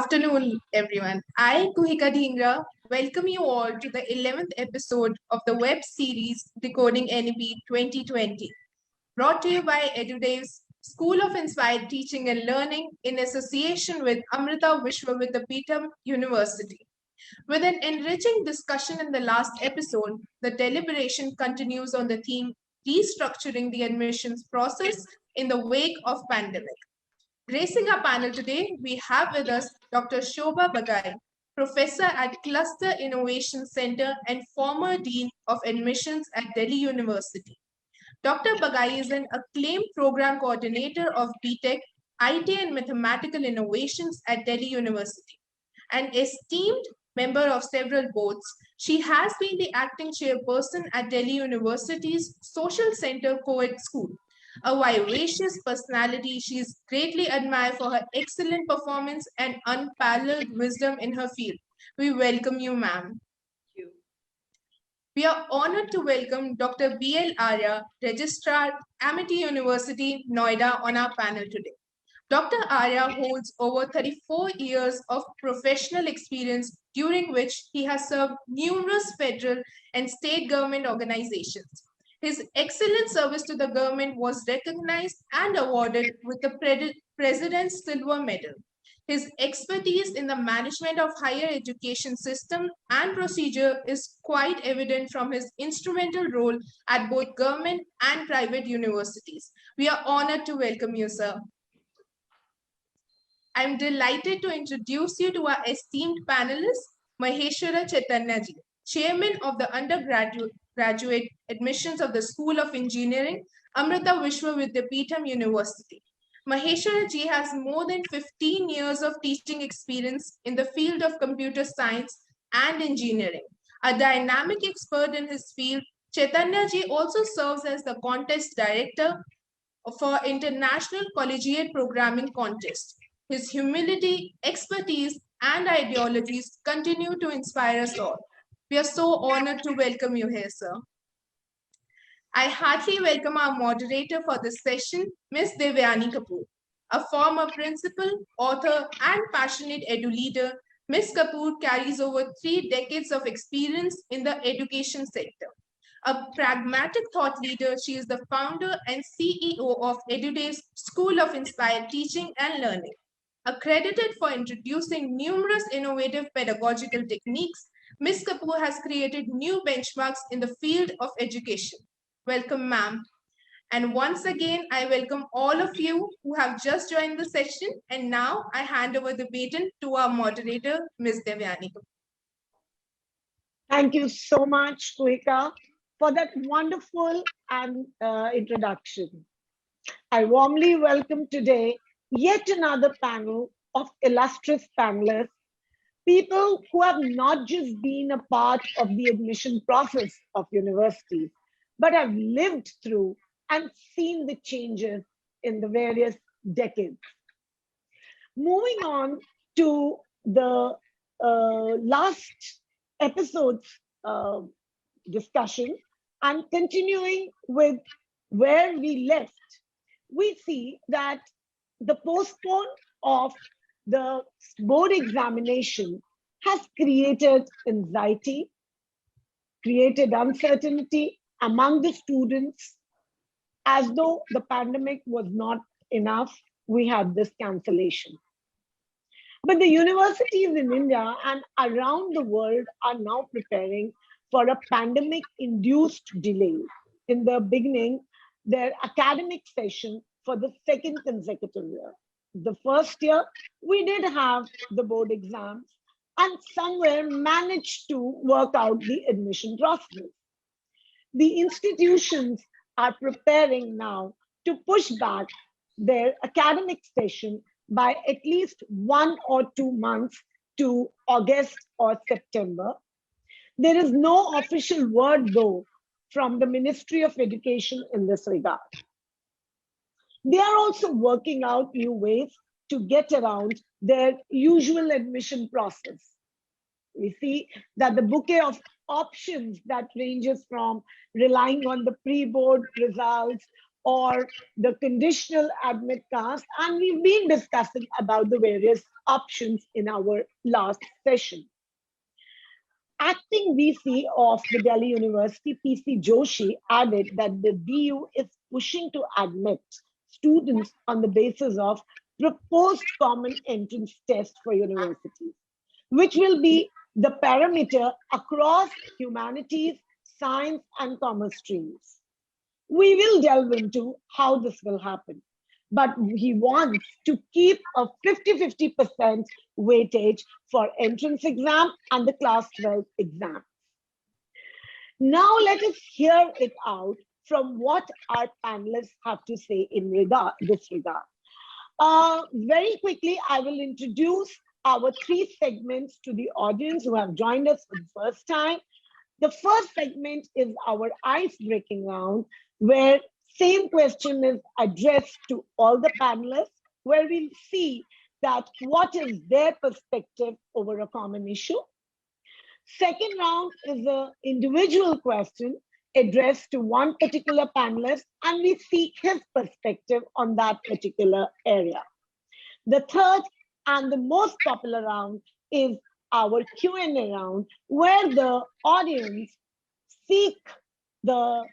afternoon, everyone. I, Kuhika Dhingra, welcome you all to the 11th episode of the web series Decoding NEP 2020, brought to you by Edudevs, School of Inspired Teaching and Learning in association with Amrita Vishwa Vidyapeetham University. With an enriching discussion in the last episode, the deliberation continues on the theme Restructuring the Admissions Process in the Wake of Pandemic. Gracing our panel today, we have with us Dr. Shobha Bagai, Professor at Cluster Innovation Center and former Dean of Admissions at Delhi University. Dr. Bagai is an acclaimed program coordinator of BTech, IT and Mathematical Innovations at Delhi University. An esteemed member of several boards, she has been the acting chairperson at Delhi University's Social Center Co-ed School. A vivacious personality, she is greatly admired for her excellent performance and unparalleled wisdom in her field. We welcome you, ma'am. We are honored to welcome Dr. B.L. Arya, Registrar, Amity University, Noida, on our panel today. Dr. Arya holds over 34 years of professional experience, during which he has served numerous federal and state government organizations. His excellent service to the government was recognized and awarded with the President's Silver Medal. His expertise in the management of higher education system and procedure is quite evident from his instrumental role at both government and private universities. We are honored to welcome you, sir. I'm delighted to introduce you to our esteemed panelists, Maheshwara Chaitanyaji, Chairman of the Undergraduate Admissions of the School of Engineering, Amrita Vishwa Vidyapeetham University. Maheshwara ji has more than 15 years of teaching experience in the field of computer science and engineering. A dynamic expert in his field, Chaitanya ji also serves as the contest director for International Collegiate Programming Contest. His humility, expertise, and ideologies continue to inspire us all. We are so honored to welcome you here, sir. I heartily welcome our moderator for this session, Ms. Devyani Kapoor. A former principal, author, and passionate edu leader, Ms. Kapoor carries over 3 decades of experience in the education sector. A pragmatic thought leader, she is the founder and CEO of Edudevs School of Inspired Teaching and Learning. Accredited for introducing numerous innovative pedagogical techniques, Ms. Kapoor has created new benchmarks in the field of education. Welcome, ma'am. And once again, I welcome all of you who have just joined the session. And now I hand over the baton to our moderator, Ms. Devyani. Thank you so much, Kuhika, for that wonderful introduction. I warmly welcome today yet another panel of illustrious panelists, people who have not just been a part of the admission process of universities, but have lived through and seen the changes in the various decades. Moving on to the last episode's discussion and continuing with where we left, we see that the postpone of the board examination has created anxiety, created uncertainty among the students. As though the pandemic was not enough, we had this cancellation. But the universities in India and around the world are now preparing for a pandemic-induced delay in the beginning their academic session for the second consecutive year. The first year, we did have the board exams and somewhere managed to work out the admission process. The institutions are preparing now to push back their academic session by at least 1 or 2 months to August or September. There is no official word, though, from the Ministry of Education in this regard. They are also working out new ways to get around their usual admission process. We see that the bouquet of options that ranges from relying on the pre-board results or the conditional admit caste, and we've been discussing about the various options in our last session. Acting VC of the Delhi University, PC Joshi, added that the DU is pushing to admit students on the basis of proposed common entrance test for universities, which will be the parameter across humanities, science, and commerce streams. We will delve into how this will happen, but he wants to keep a 50-50% weightage for entrance exam and the class 12 exam. Now let us hear it out from what our panelists have to say in this regard. Very quickly, I will introduce our three segments to the audience who have joined us for the first time. The first segment is our ice-breaking round, where same question is addressed to all the panelists, where we'll see that what is their perspective over a common issue. Second round is an individual question addressed to one particular panelist, and we seek his perspective on that particular area. The third and the most popular round is our Q&A round, where the audience seek the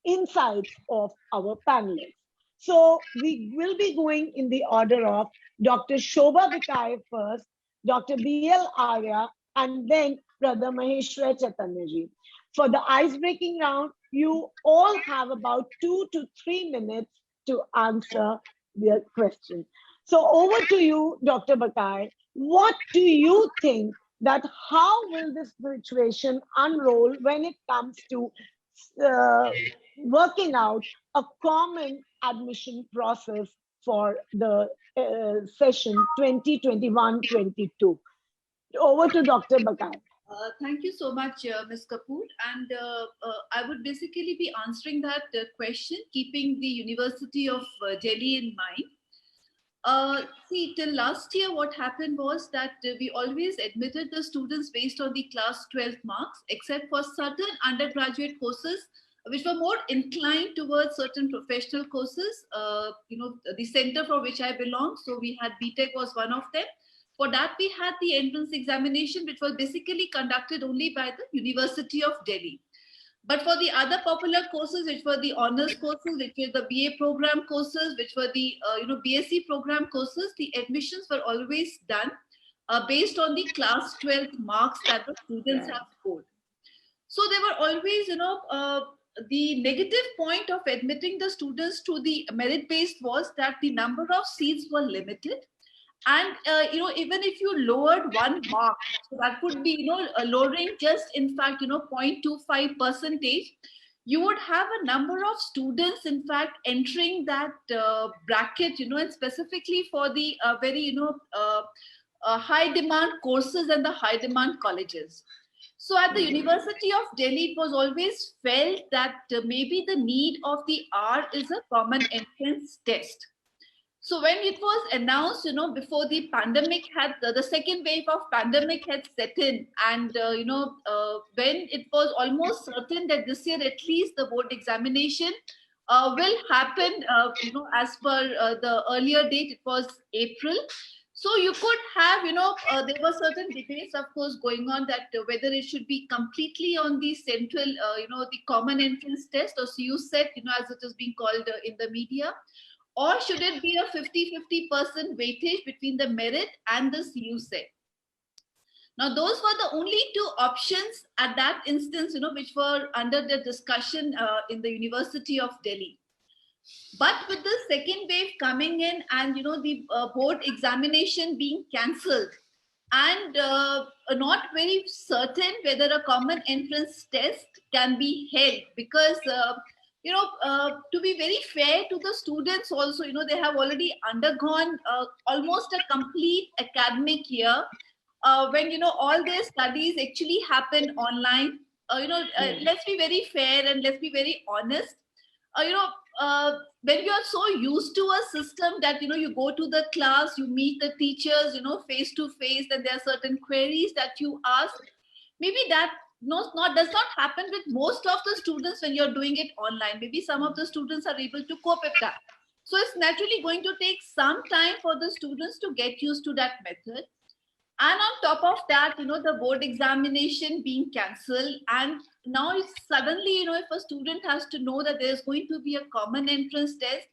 insights of our panelists. So we will be going in the order of Dr. Shobha Vikai first, Dr. B.L. Arya, and then Brother Maheshwara Chaitanyaji. For the ice-breaking round, you all have about 2 to 3 minutes to answer the question. So over to you, Dr. Bakai. What do you think that how will this situation unroll when it comes to working out a common admission process for the session 2021-22? Over to Dr. Bakai. Thank you so much, Ms. Kapoor. And I would basically be answering that question, keeping the University of Delhi in mind. See, till last year, what happened was that we always admitted the students based on the class 12 marks, except for certain undergraduate courses, which were more inclined towards certain professional courses. The center for which I belong, so we had BTech was one of them. For that, we had the entrance examination, which was basically conducted only by the University of Delhi. But for the other popular courses, which were the honors courses, which were the BA program courses, which were the BSc program courses, the admissions were always done based on the class 12 marks that the students have scored. So there were always, the negative point of admitting the students to the merit-based was that the number of seats were limited. And, even if you lowered 1 mark, so that could be, lowering just, in fact, 0.25%, you would have a number of students, in fact, entering that bracket, and specifically for the very, high demand courses and the high demand colleges. So at the University of Delhi, it was always felt that maybe the need of the hour is a common entrance test. So when it was announced, before the pandemic had, the second wave of pandemic had set in, and, when it was almost certain that this year, at least the board examination will happen, as per the earlier date, it was April. So you could have, there were certain debates, of course, going on that whether it should be completely on the central, the common entrance test, or CUSET, as it is being called in the media. Or should it be a 50-50% weightage between the merit and the CUSET? Now, those were the only 2 options at that instance, which were under the discussion in the University of Delhi. But with the second wave coming in and, the board examination being cancelled and not very certain whether a common entrance test can be held, because to be very fair to the students also, they have already undergone almost a complete academic year when, all their studies actually happen online. Let's be very fair and let's be very honest. When you are so used to a system that, you go to the class, you meet the teachers, face to face, and there are certain queries that you ask, maybe that does not happen with most of the students when you're doing it online. Maybe some of the students are able to cope with that. So it's naturally going to take some time for the students to get used to that method. And on top of that, the board examination being cancelled, and now it's suddenly, if a student has to know that there's going to be a common entrance test,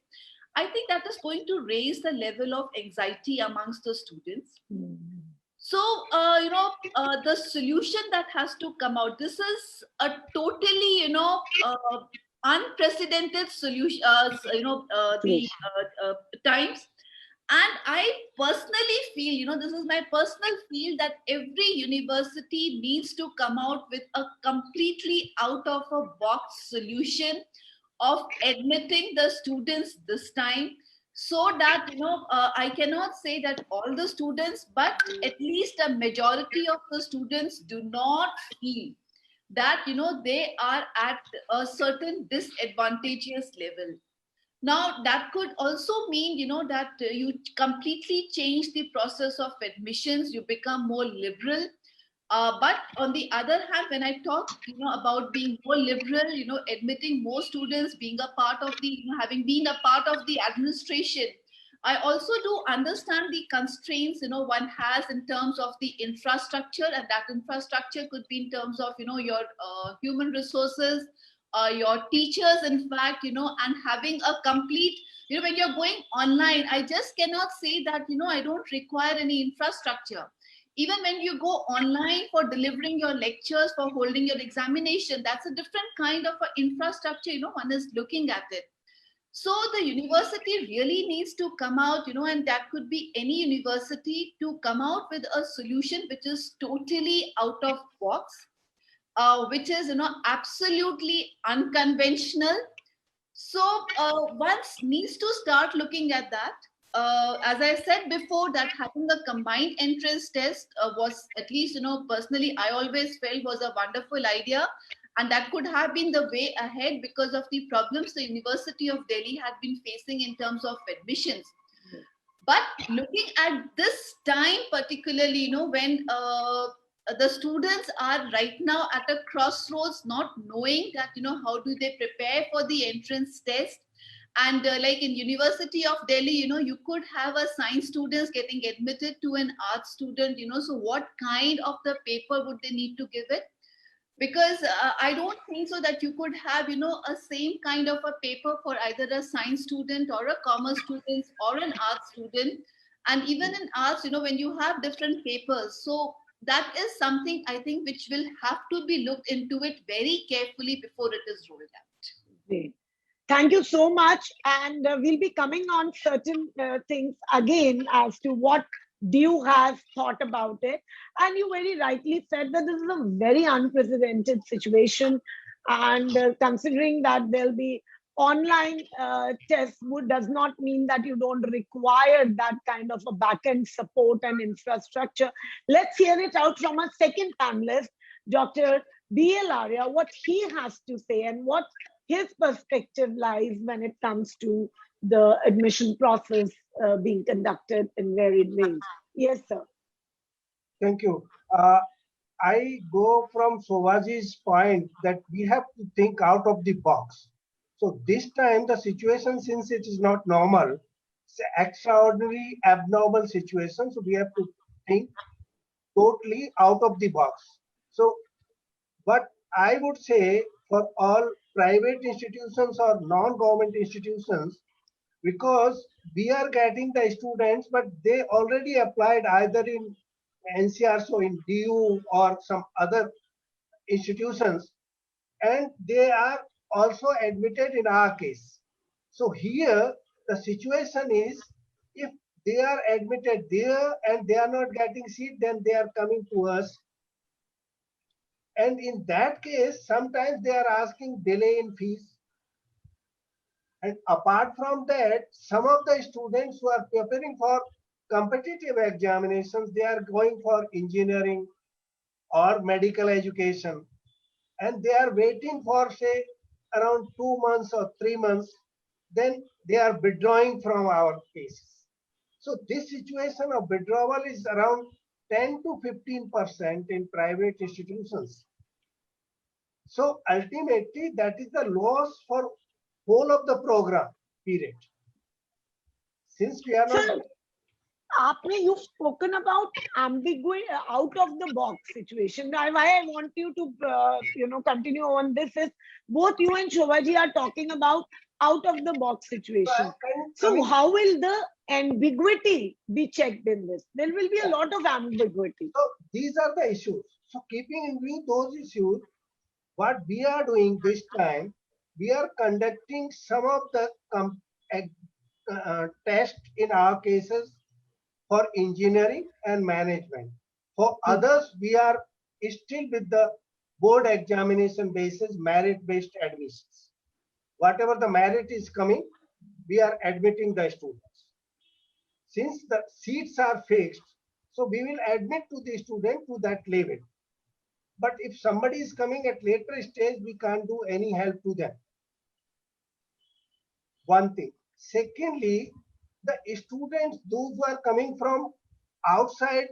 I think that is going to raise the level of anxiety amongst the students. So, the solution that has to come out, this is a totally, unprecedented solution, times. And I personally feel, this is my personal feel, that every university needs to come out with a completely out of a box solution of admitting the students this time, so that I cannot say that all the students, but at least a majority of the students do not feel that they are at a certain disadvantageous level. Now that could also mean that you completely change the process of admissions, you become more liberal. But on the other hand, when I talk, about being more liberal, admitting more students, being a part of the, having been a part of the administration, I also do understand the constraints, one has in terms of the infrastructure, and that infrastructure could be in terms of, your human resources, your teachers, in fact, and having a complete, when you're going online, I just cannot say that, I don't require any infrastructure. Even when you go online for delivering your lectures, for holding your examination, that's a different kind of infrastructure, one is looking at it. So the university really needs to come out, and that could be any university, to come out with a solution which is totally out of box, which is, absolutely unconventional. So one needs to start looking at that. As I said before, that having a combined entrance test was, at least, personally, I always felt was a wonderful idea. And that could have been the way ahead because of the problems the University of Delhi had been facing in terms of admissions. But looking at this time, particularly, when the students are right now at a crossroads, not knowing that, how do they prepare for the entrance test. And like in University of Delhi, you could have a science students getting admitted to an art student, so what kind of the paper would they need to give it? Because I don't think so that you could have, a same kind of a paper for either a science student or a commerce student or an art student. And even in arts, when you have different papers, so that is something I think which will have to be looked into it very carefully before it is rolled out. Great. Thank you so much. And we'll be coming on certain things again as to what DU has thought about it. And you very rightly said that this is a very unprecedented situation. And considering that there'll be online tests, does not mean that you don't require that kind of a back-end support and infrastructure. Let's hear it out from our second panelist, Dr. B.L. Arya, what he has to say and what his perspective lies when it comes to the admission process being conducted in varied ways. Yes, sir. Thank you. I go from Sovaji's point that we have to think out of the box. So this time the situation, since it is not normal, it's an extraordinary, abnormal situation. So we have to think totally out of the box. So, but I would say for all private institutions or non-government institutions, because we are getting the students, but they already applied either in NCR, so in DU or some other institutions, and they are also admitted in our case. So here the situation is, if they are admitted there and they are not getting seat, then they are coming to us. And in that case, sometimes they are asking delay in fees. And apart from that, some of the students who are preparing for competitive examinations, they are going for engineering or medical education. And they are waiting for, say, around 2 months or 3 months. Then they are withdrawing from our cases. So this situation of withdrawal is around 10 to 15% in private institutions. So ultimately, that is the loss for whole of the program period. Since we are not. Sir, you've spoken about ambiguous, out of the box situation. Now, why I want you to continue on this is both you and Shovaji are talking about out of the box situation. So how will the ambiguity be checked in this? There will be a lot of ambiguity. So these are the issues. So keeping in view those issues, what we are doing this time, we are conducting some of the tests in our cases for engineering and management. For others, we are still with the board examination basis, merit-based admissions. Whatever the merit is coming, we are admitting the students. Since the seats are fixed, so we will admit to the student to that level. But if somebody is coming at later stage, we can't do any help to them. One thing. Secondly, the students, those who are coming from outside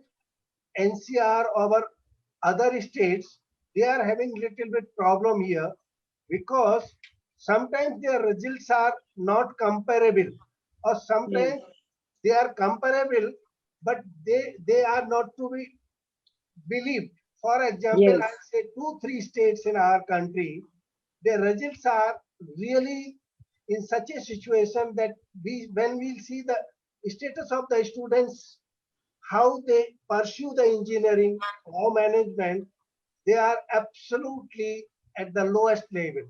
NCR or other states, they are having little bit problem here because sometimes their results are not comparable, or sometimes they are comparable, but they are not to be believed. For example, I say 2-3 states in our country, their results are really in such a situation that when we see the status of the students, how they pursue the engineering or management, they are absolutely at the lowest level.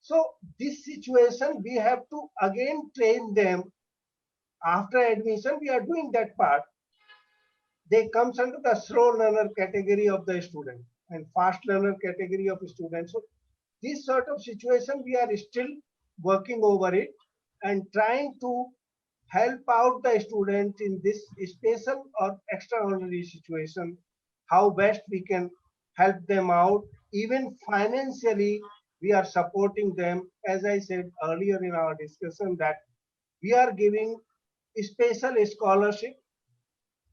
So this situation, we have to again train them. After admission, we are doing that part. They comes under the slow learner category of the student and fast learner category of students. So this sort of situation, we are still working over it and trying to help out the student in this special or extraordinary situation, how best we can help them out. Even financially, we are supporting them. As I said earlier in our discussion, that we are giving a special scholarship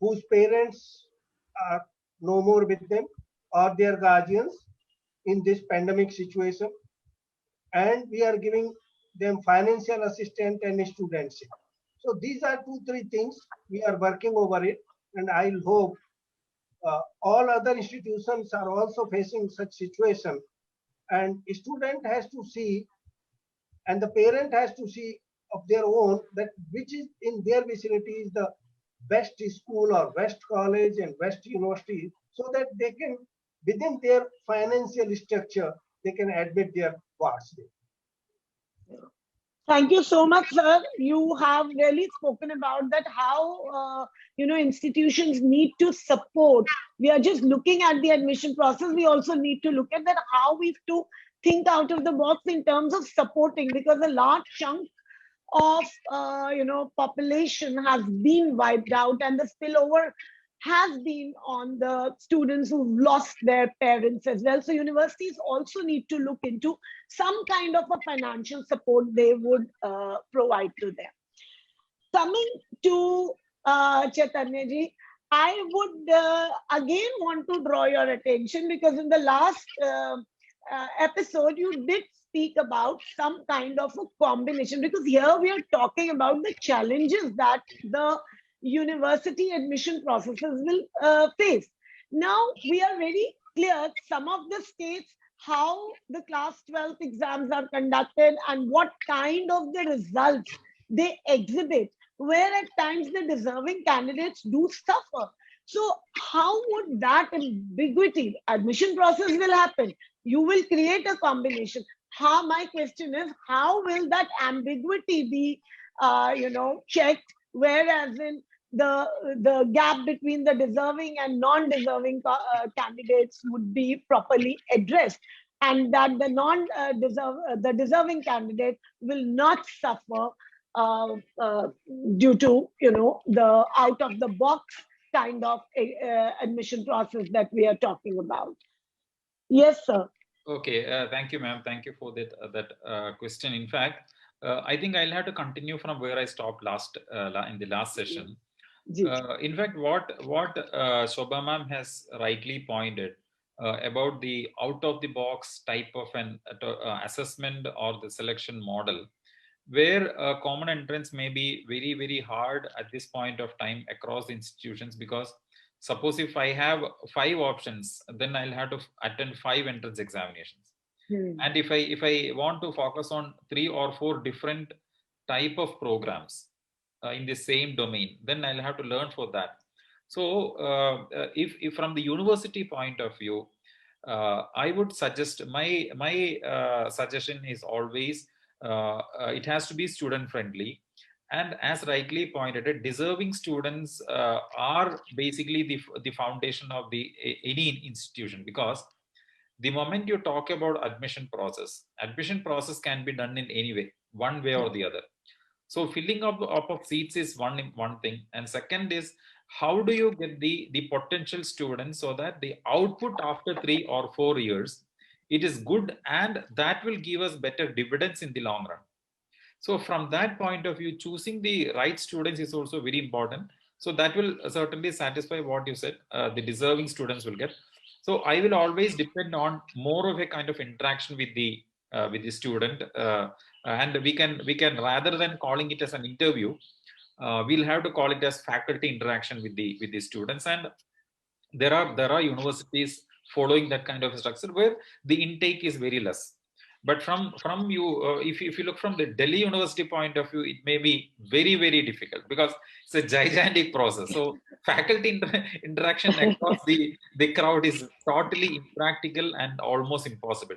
whose parents are no more with them or their guardians in this pandemic situation. And we are giving them financial assistance and studentship. So these are 2-3 things we are working over it, and I hope all other institutions are also facing such situation. And student has to see, and the parent has to see of their own, that which is in their vicinity is the best school or best college and best university, so that they can, within their financial structure, they can admit their wards there. Thank you so much, sir. You have really spoken about that, how institutions need to support. We are just looking at the admission process. We also need to look at that, how we have to think out of the box in terms of supporting, because a large chunk of population has been wiped out, and the spillover has been on the students who've lost their parents as well. So universities also need to look into some kind of a financial support they would provide to them. Coming to Chaitanya ji, I would again want to draw your attention, because in the last episode, you did speak about some kind of a combination, because here we are talking about the challenges that the university admission processes will face. Now we are very clear, some of the states, how the class 12th exams are conducted and what kind of the results they exhibit, where at times the deserving candidates do suffer. So how would that ambiguity, admission process will happen, you will create a combination. My question is, how will that ambiguity be checked, whereas in the gap between the deserving and non-deserving candidates would be properly addressed, and that the deserving candidate will not suffer due to the out of the box kind of admission process that we are talking about. Yes, sir. Okay, thank you, ma'am. Thank you for that question. In fact, I think I'll have to continue from where I stopped in the last session. In fact, what Shobha ma'am has rightly pointed, about the out of the box type of an assessment or the selection model, where common entrance may be very, very hard at this point of time across the institutions, because suppose if I have 5 options, then I'll have to attend 5 entrance examinations. And if I want to focus on 3 or 4 different type of programs in the same domain, then I'll have to learn for that. So if from the university point of view, I would suggest my suggestion is always it has to be student friendly, and as rightly pointed out, deserving students are basically the foundation of the any institution, because the moment you talk about admission process can be done in any way, one way or the other. So filling up of seats is one thing, and second is how do you get the potential students so that the output after 3 or 4 years it is good, and that will give us better dividends in the long run. So from that point of view, choosing the right students is also very important. So that will certainly satisfy what you said, the deserving students will get. So I will always depend on more of a kind of interaction with the student, and we can rather than calling it as an interview, we'll have to call it as faculty interaction with the students. And there are universities following that kind of structure where the intake is very less. But from you, if you look from the Delhi University point of view, it may be very, very difficult because it's a gigantic process. So faculty interaction across the crowd is totally impractical and almost impossible.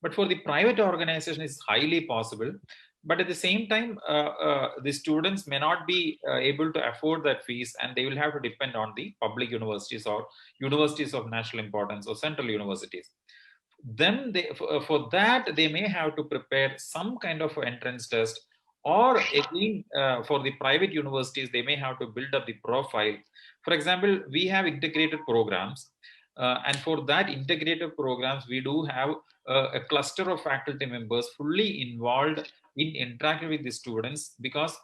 But for the private organization, it's highly possible. But at the same time, the students may not be able to afford that fees, and they will have to depend on the public universities or universities of national importance or central universities. Then for that, they may have to prepare some kind of entrance test, or again, for the private universities, they may have to build up the profile. For example, we have integrated programs, and for that integrated programs, we do have a cluster of faculty members fully involved in interacting with the students, because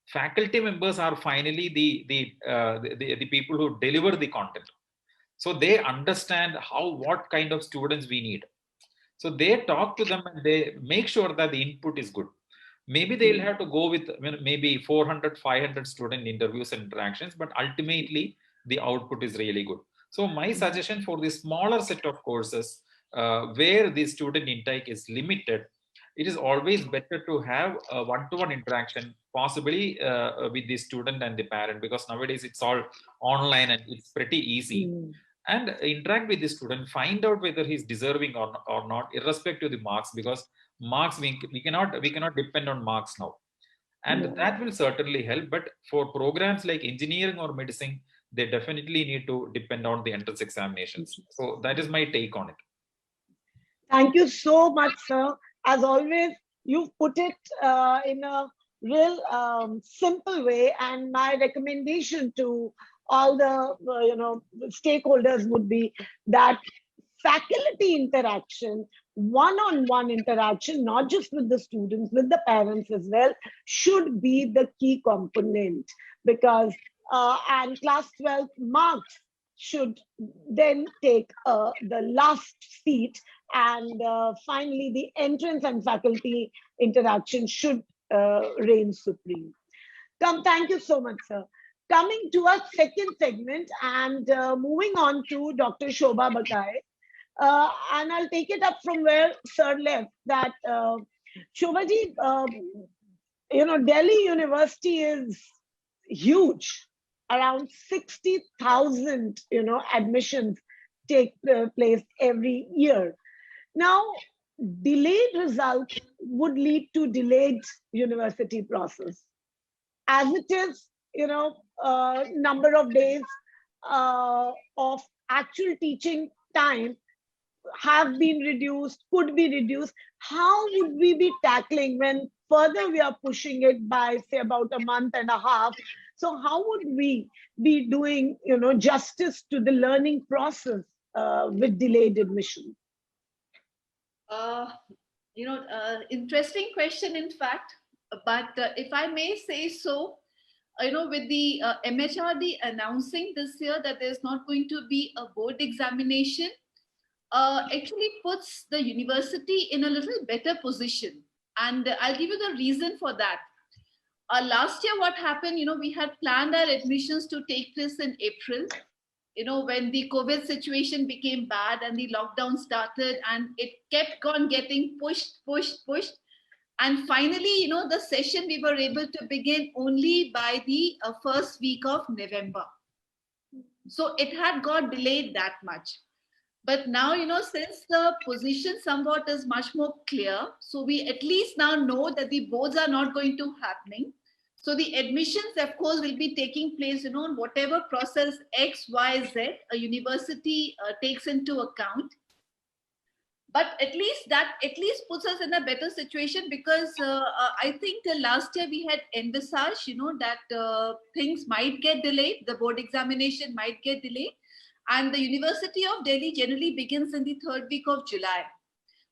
faculty members are finally the people who deliver the content. So they understand what kind of students we need. So they talk to them and they make sure that the input is good. Maybe they'll have to go with maybe 400, 500 student interviews and interactions, but ultimately the output is really good. So my suggestion for the smaller set of courses where the student intake is limited, it is always better to have a one-to-one interaction, possibly with the student and the parent, because nowadays it's all online and it's pretty easy. And interact with the student, find out whether he's deserving or not, irrespective of the marks, because marks we cannot depend on marks now, and that will certainly help. But for programs like engineering or medicine, they definitely need to depend on the entrance examinations. So that is my take on it. Thank you so much, sir. As always, you've put it in a real simple way, and my recommendation to all the stakeholders would be that faculty interaction, one-on-one interaction, not just with the students, with the parents as well, should be the key component, because and class 12 marks should then take the last seat, and finally the entrance and faculty interaction should reign supreme. Thank you so much, sir. Coming to our second segment and moving on to Dr. Shobha Bakai, and I'll take it up from where sir left, that Shobhaji, Delhi University is huge. Around 60,000, admissions take place every year. Now, delayed results would lead to delayed university process. As it is, number of days of actual teaching time have been reduced, could be reduced. How would we be tackling when further we are pushing it by, say, about a month and a half? So how would we be doing, justice to the learning process with delayed admission? Interesting question, in fact. But if I may say so, with the MHRD announcing this year that there's not going to be a board examination, actually puts the university in a little better position. And I'll give you the reason for that. Last year, what happened, we had planned our admissions to take place in April, when the COVID situation became bad and the lockdown started, and it kept on getting pushed. And finally, the session we were able to begin only by the first week of November. So it had got delayed that much. But now, since the position somewhat is much more clear, so we at least now know that the boards are not going to happening. So the admissions, of course, will be taking place, on whatever process X, Y, Z a university takes into account. But at least puts us in a better situation, because I think till last year we had envisaged, that things might get delayed, the board examination might get delayed. And the University of Delhi generally begins in the third week of July.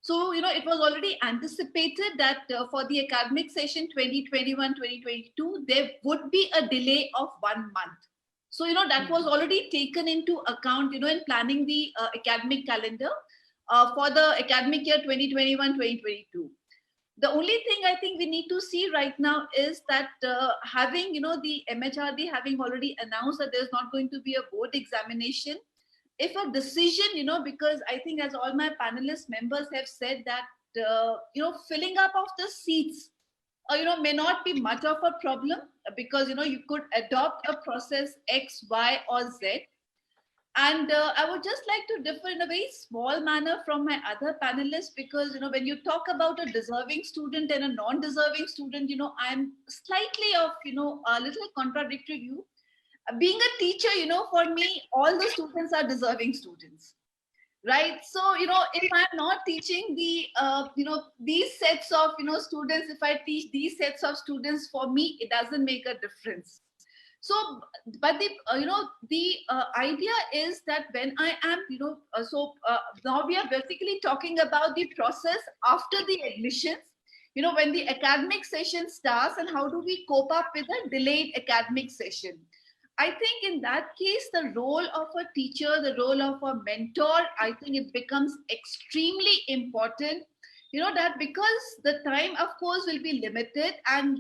So, it was already anticipated that for the academic session 2021-2022, there would be a delay of 1 month. So, that was already taken into account, in planning the academic calendar for the academic year 2021-2022. The only thing I think we need to see right now is that having, the MHRD having already announced that there's not going to be a board examination, if a decision, because I think as all my panelist members have said that, filling up of the seats, may not be much of a problem, because, you could adopt a process X, Y, or Z. And I would just like to differ in a very small manner from my other panelists, because, when you talk about a deserving student and a non-deserving student, I'm slightly of, a little contradictory view. Being a teacher, for me, all the students are deserving students, right? So, if I'm not teaching the, these sets of, students, if I teach these sets of students, for me, it doesn't make a difference. So, but the, the idea is that when I am, now we are basically talking about the process after the admissions, when the academic session starts, and how do we cope up with a delayed academic session. I think in that case, the role of a teacher, the role of a mentor, I think it becomes extremely important, that because the time, of course, will be limited, and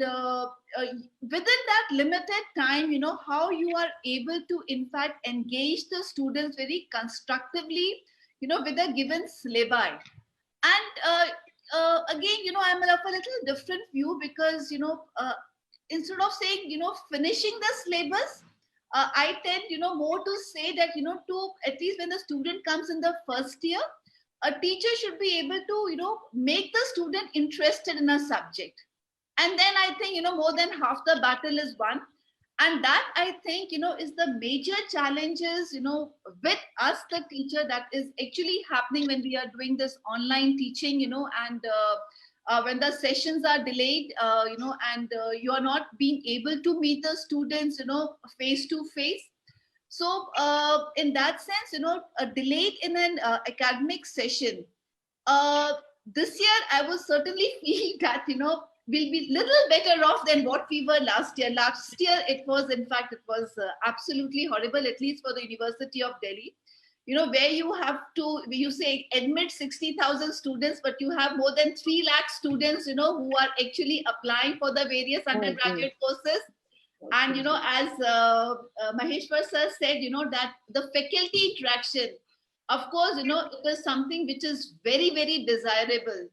within that limited time, how you are able to, in fact, engage the students very constructively, with a given syllabi. And again, I'm of a little different view, because, instead of saying, finishing the syllabus, I tend, more to say that, to at least when the student comes in the first year, a teacher should be able to, make the student interested in a subject. And then I think, more than half the battle is won. And that, I think, is the major challenges, with us, the teacher, that is actually happening when we are doing this online teaching, and when the sessions are delayed, and you are not being able to meet the students, face to face. So in that sense, delayed in an academic session, this year I would certainly feel that, we'll be little better off than what we were last year. Last year, it was, in fact, it was absolutely horrible, at least for the University of Delhi. Where you have to, you say admit 60,000 students, but you have more than 3 lakh students, who are actually applying for the various undergraduate courses. And, as Maheshwar sir said, that the faculty interaction, of course, it is something which is very, very desirable,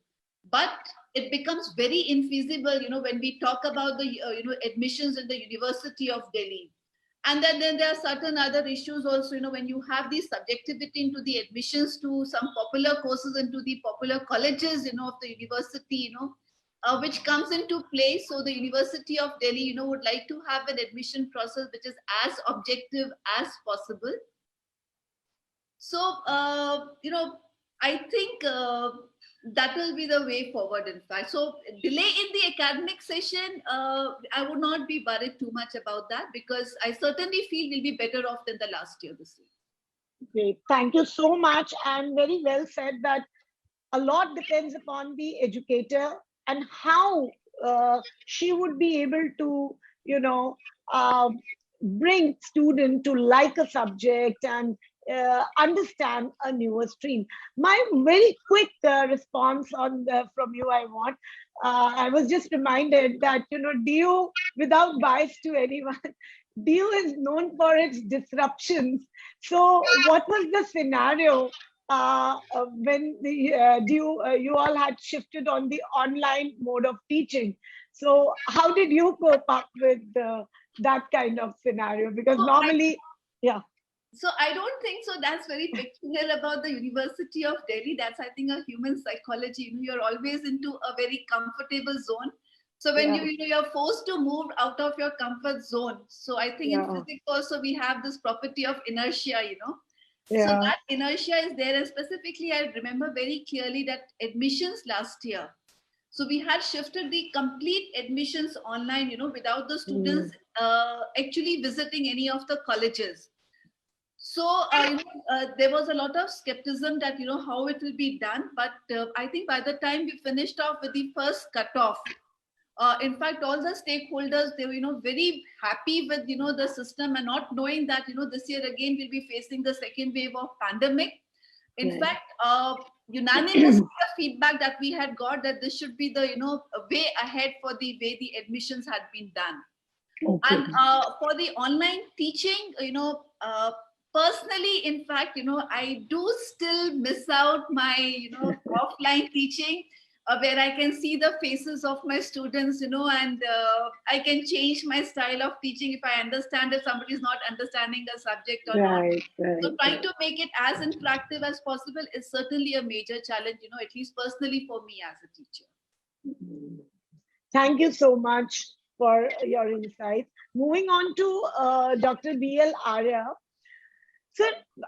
but it becomes very infeasible, when we talk about the, admissions in the University of Delhi. And then there are certain other issues also, when you have the subjectivity into the admissions to some popular courses into the popular colleges, of the university, which comes into play. So the University of Delhi, would like to have an admission process which is as objective as possible. So, I think that will be the way forward, in fact. So delay in the academic session, I would not be worried too much about that, because I certainly feel we'll be better off than the last year this year. Great. Thank you so much. And very well said that a lot depends upon the educator and how she would be able to, bring student to like a subject and understand a newer stream. My very quick response on from you, I want. I was just reminded that, you know, DU, without bias to anyone, DU is known for its disruptions. So what was the scenario when the you all had shifted on the online mode of teaching? So how did you cope up with that kind of scenario? Because So normally, yeah. So I don't think so. That's very peculiar about the University of Delhi. That's, I think, a human psychology. You know, you're always into a very comfortable zone. So when Yeah. you're forced to move out of your comfort zone. So I think in Yeah. physics also we have this property of inertia. So Yeah. that inertia is there, and specifically I remember very clearly that admissions last year. So we had shifted the complete admissions online. Without the students actually visiting any of the colleges. So there was a lot of skepticism that how it will be done, but I think by the time we finished off with the first cutoff, in fact, all the stakeholders, they were very happy with the system, and not knowing that this year again we'll be facing the second wave of pandemic. In Right. fact, unanimous feedback that we had got that this should be the way ahead for the way the admissions had been done. Okay. And for the online teaching, personally, in fact, I do still miss out my offline teaching, where I can see the faces of my students, and I can change my style of teaching if I understand if somebody is not understanding the subject or not. Right. So trying to make it as interactive as possible is certainly a major challenge, at least personally for me as a teacher. Thank you so much for your insights. Moving on to Dr. B.L. Arya. So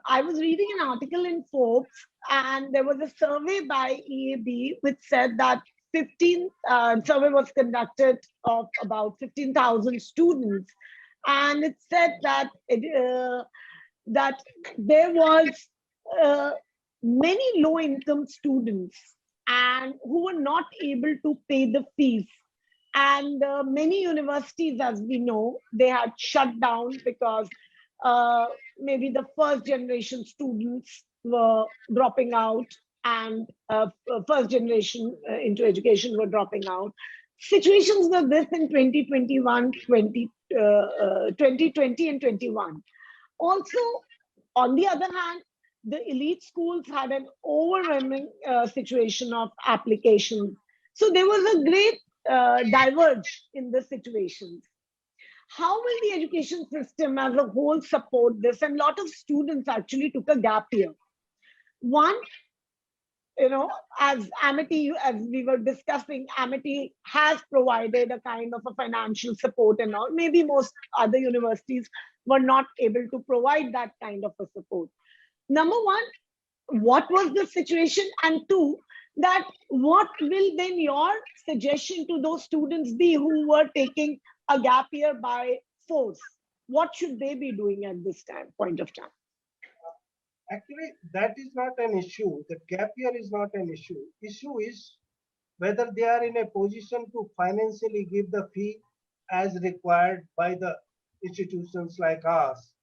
I was reading an article in Forbes, and there was a survey by EAB which said that survey was conducted of about 15,000 students, and it said that that there was many low-income students and who were not able to pay the fees. And many universities, as we know, they had shut down because maybe the first generation students were dropping out, and first generation into education were dropping out. Situations were this in 2021, 2020 and 21. Also, on the other hand, the elite schools had an overwhelming situation of applications. So there was a great diverge in the situations. How will the education system as a whole support this? And a lot of students actually took a gap year. One, as Amity, as we were discussing, Amity has provided a kind of a financial support and all. Maybe most other universities were not able to provide that kind of a support. Number one, what was the situation? And two, that what will then your suggestion to those students be who were taking a gap year by force? What should they be doing at this point of time? Actually, that is not an issue. The gap year is not an issue. Issue is whether they are in a position to financially give the fee as required by the institutions like ours.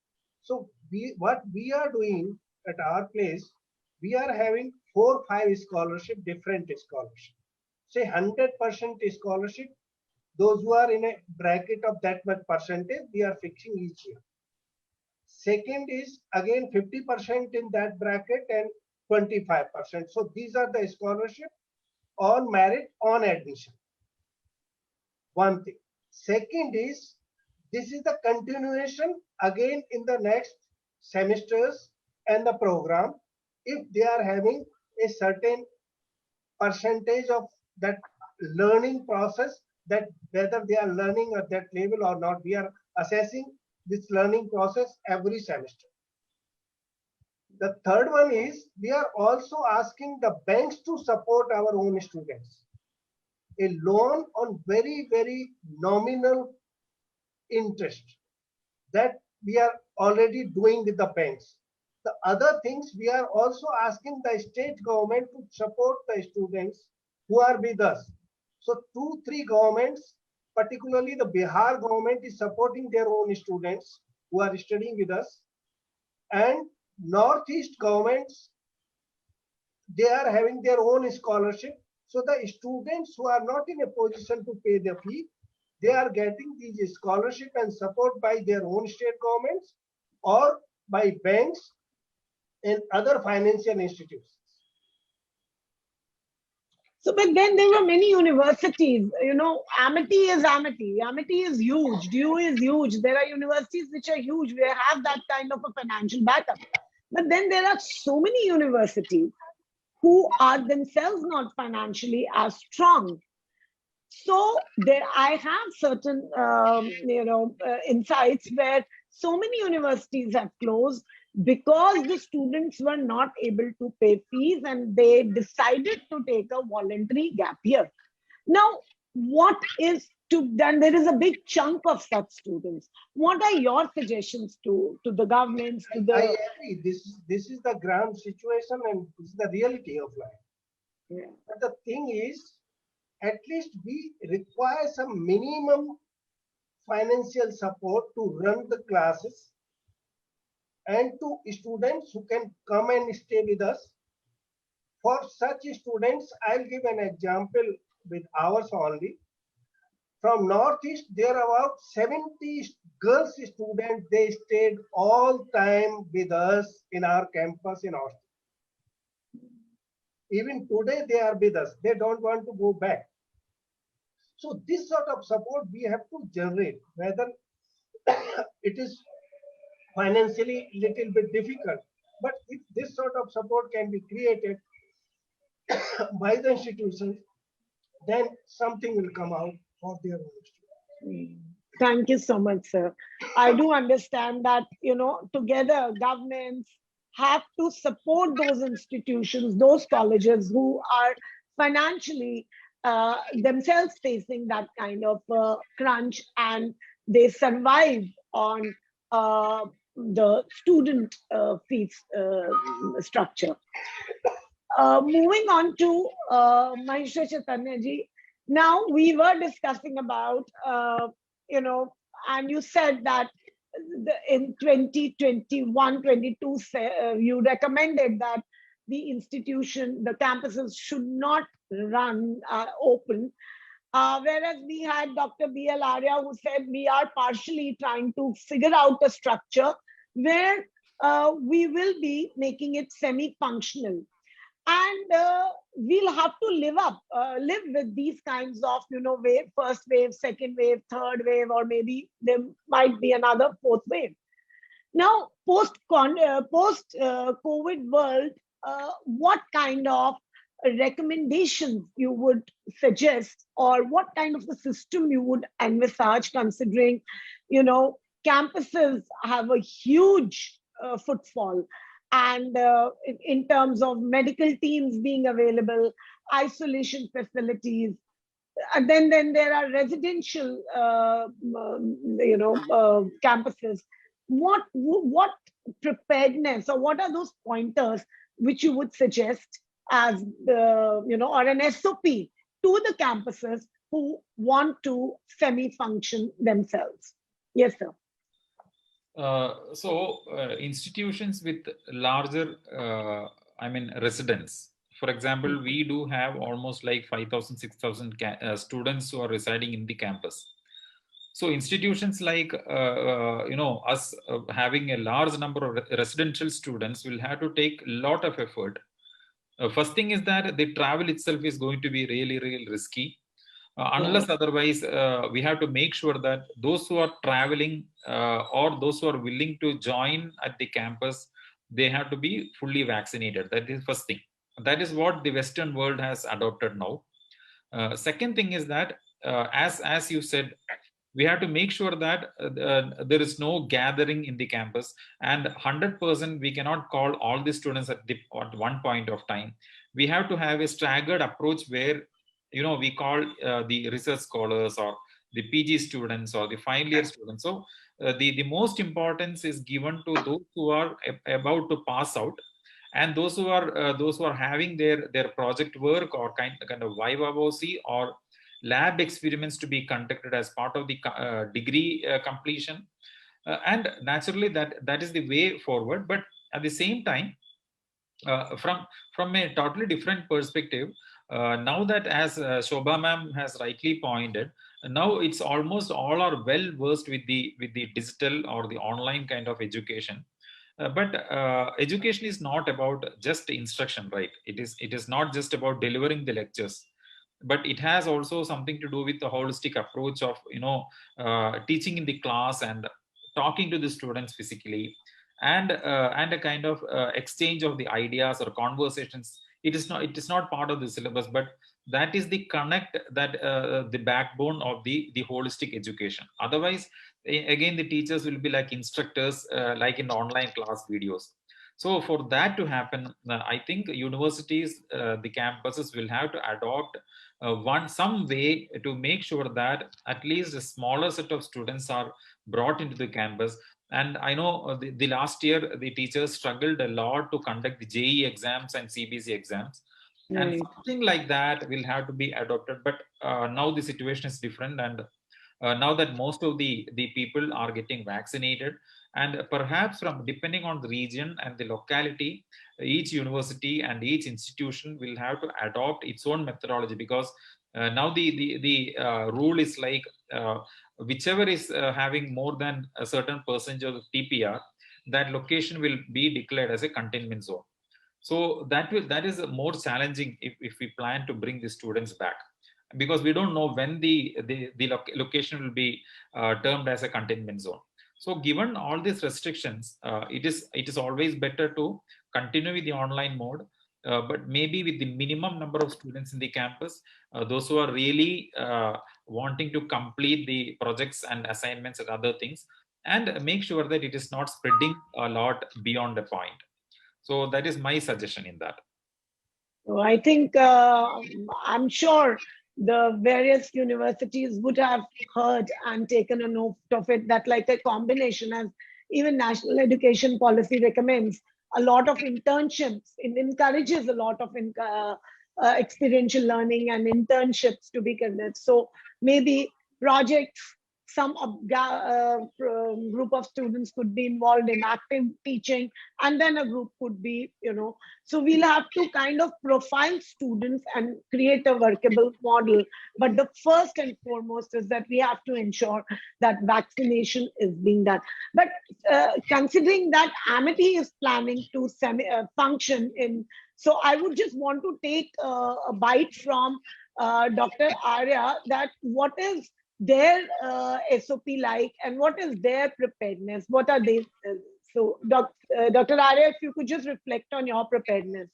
So what we are doing at our place, we are having 4 or 5 scholarship, different scholarship. Say 100% scholarship, those who are in a bracket of that much percentage, we are fixing each year. Second is again 50% in that bracket and 25%. So these are the scholarship on merit, on admission. One thing. Second is, this is the continuation again in the next semesters and the program. If they are having a certain percentage of that learning process, that whether they are learning at that level or not, we are assessing this learning process every semester. The third one is, we are also asking the banks to support our own students. A loan on very, very nominal interest, that we are already doing with the banks. The other things, we are also asking the state government to support the students who are with us. So 2-3 governments, particularly the Bihar government, is supporting their own students who are studying with us. And Northeast governments, they are having their own scholarship. So the students who are not in a position to pay the fee, they are getting these scholarship and support by their own state governments or by banks and other financial institutions. So, but then there were many universities, Amity is Amity. Amity is huge. DU is huge. There are universities which are huge. We have that kind of a financial backup. But then there are so many universities who are themselves not financially as strong. So there, I have certain, insights where so many universities have closed because the students were not able to pay fees and they decided to take a voluntary gap year. Now, what is to done? There is a big chunk of such students. What are your suggestions to the governments? To the I agree. This is the ground situation and this is the reality of life. yeah. But the thing is, at least we require some minimum financial support to run the classes and to students who can come and stay with us. For such students, I'll give an example with ours only. From Northeast, there are about 70 girls students. They stayed all time with us in our campus in Austin. Even today, they are with us. They don't want to go back. So this sort of support we have to generate, whether it is financially little bit difficult. But if this sort of support can be created by the institutions, then something will come out for their own students. Thank you so much, sir. I do understand that, together governments have to support those institutions, those colleges who are financially themselves facing that kind of crunch, and they survive on the student fees structure. Moving on to Maheshwar Chaitanya ji. Now we were discussing about, and you said that in 2021-22, you recommended that the institution, the campuses should not run open. Whereas we had Dr. B.L. Arya who said we are partially trying to figure out a structure where we will be making it semi-functional. And we'll have to live with these kinds of, wave, first wave, second wave, third wave, or maybe there might be another fourth wave. Now, post-COVID world, what kind of recommendations you would suggest, or what kind of a system you would envisage, considering, campuses have a huge footfall, and in terms of medical teams being available, isolation facilities, and then there are residential, campuses. What preparedness, or what are those pointers which you would suggest as or an SOP to the campuses who want to semi-function themselves? Yes, sir. Institutions with larger, residents. For example, we do have almost like 5,000, 6,000 students who are residing in the campus. So institutions like, us having a large number of residential students will have to take a lot of effort. First thing is that the travel itself is going to be really, really risky. Unless otherwise, we have to make sure that those who are traveling or those who are willing to join at the campus, they have to be fully vaccinated. That is first thing. That is what the Western world has adopted now. Second thing is that, as you said, we have to make sure that there is no gathering in the campus, and 100% we cannot call all the students at one point of time. We have to have a staggered approach where we call the research scholars or the PG students or the final year students. So the most importance is given to those who are about to pass out, and those who are having their project work or kind of viva voce or lab experiments to be conducted as part of the degree completion. And naturally that is the way forward. But At the same time, from a totally different perspective, now that, as Shobha ma'am has rightly pointed, now it's almost all are well versed with the digital or the online kind of education. But education is not about just instruction, right? It is not just about delivering the lectures, but it has also something to do with the holistic approach of teaching in the class and talking to the students physically, and a kind of exchange of the ideas or conversations. It is not part of the syllabus, but that is the connect, that the backbone of the holistic education. Otherwise, again, the teachers will be like instructors, like in online class videos. So for that to happen, I think universities, the campuses will have to adopt some way to make sure that at least a smaller set of students are brought into the campus. And I know the last year the teachers struggled a lot to conduct the JE exams and CBC exams, and Right. something like that will have to be adopted. But now the situation is different, and now that most of the people are getting vaccinated, and perhaps from depending on the region and the locality, each university and each institution will have to adopt its own methodology, because now the rule is like, whichever is having more than a certain percentage of TPR, that location will be declared as a containment zone. So that is more challenging if we plan to bring the students back, because we don't know when the location will be termed as a containment zone. So given all these restrictions, it is always better to continue with the online mode, but maybe with the minimum number of students in the campus, those who are really wanting to complete the projects and assignments and other things, and make sure that it is not spreading a lot beyond a point. So that is my suggestion in that. So I think I'm sure the various universities would have heard and taken a note of it, that like a combination, as even National Education Policy recommends, a lot of internships, it encourages a lot of experiential learning and internships to be conducted. So maybe projects, some group of students could be involved in active teaching, and then a group could be, so we'll have to kind of profile students and create a workable model. But the first and foremost is that we have to ensure that vaccination is being done. But considering that Amity is planning to function in, so I would just want to take a bite from Dr. Arya, that what is their SOP like, and what is their preparedness? What are they? So, Dr. Arya, if you could just reflect on your preparedness.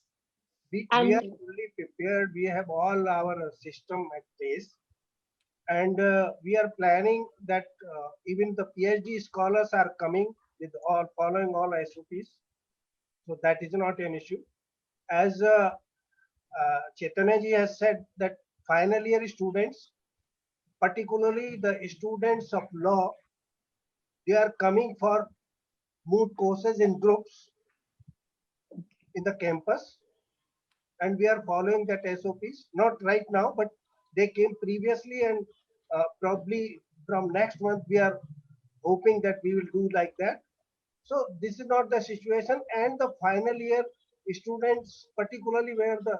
We are fully prepared. We have all our system at place. And we are planning that even the PhD scholars are coming with all following all SOPs. So that is not an issue. As Chaitanya ji has said, that final year students, particularly the students of law, they are coming for moot courses in groups in the campus, and we are following that SOPs. Not right now, but they came previously, and probably from next month we are hoping that we will do like that. So this is not the situation, and the final year students, particularly where the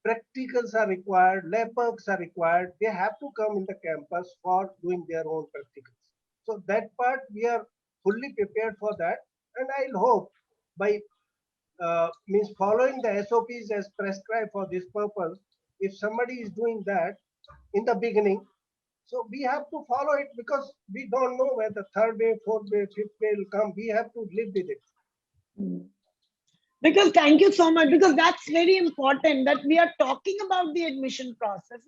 practicals are required, lab works are required, they have to come in the campus for doing their own practicals. So that part we are fully prepared for that, and I'll hope by means following the SOPs as prescribed for this purpose, if somebody is doing that in the beginning, so we have to follow it, because we don't know where the third wave, fourth wave, fifth wave will come. We have to live with it. Because thank you so much, because that's very important, that we are talking about the admission process,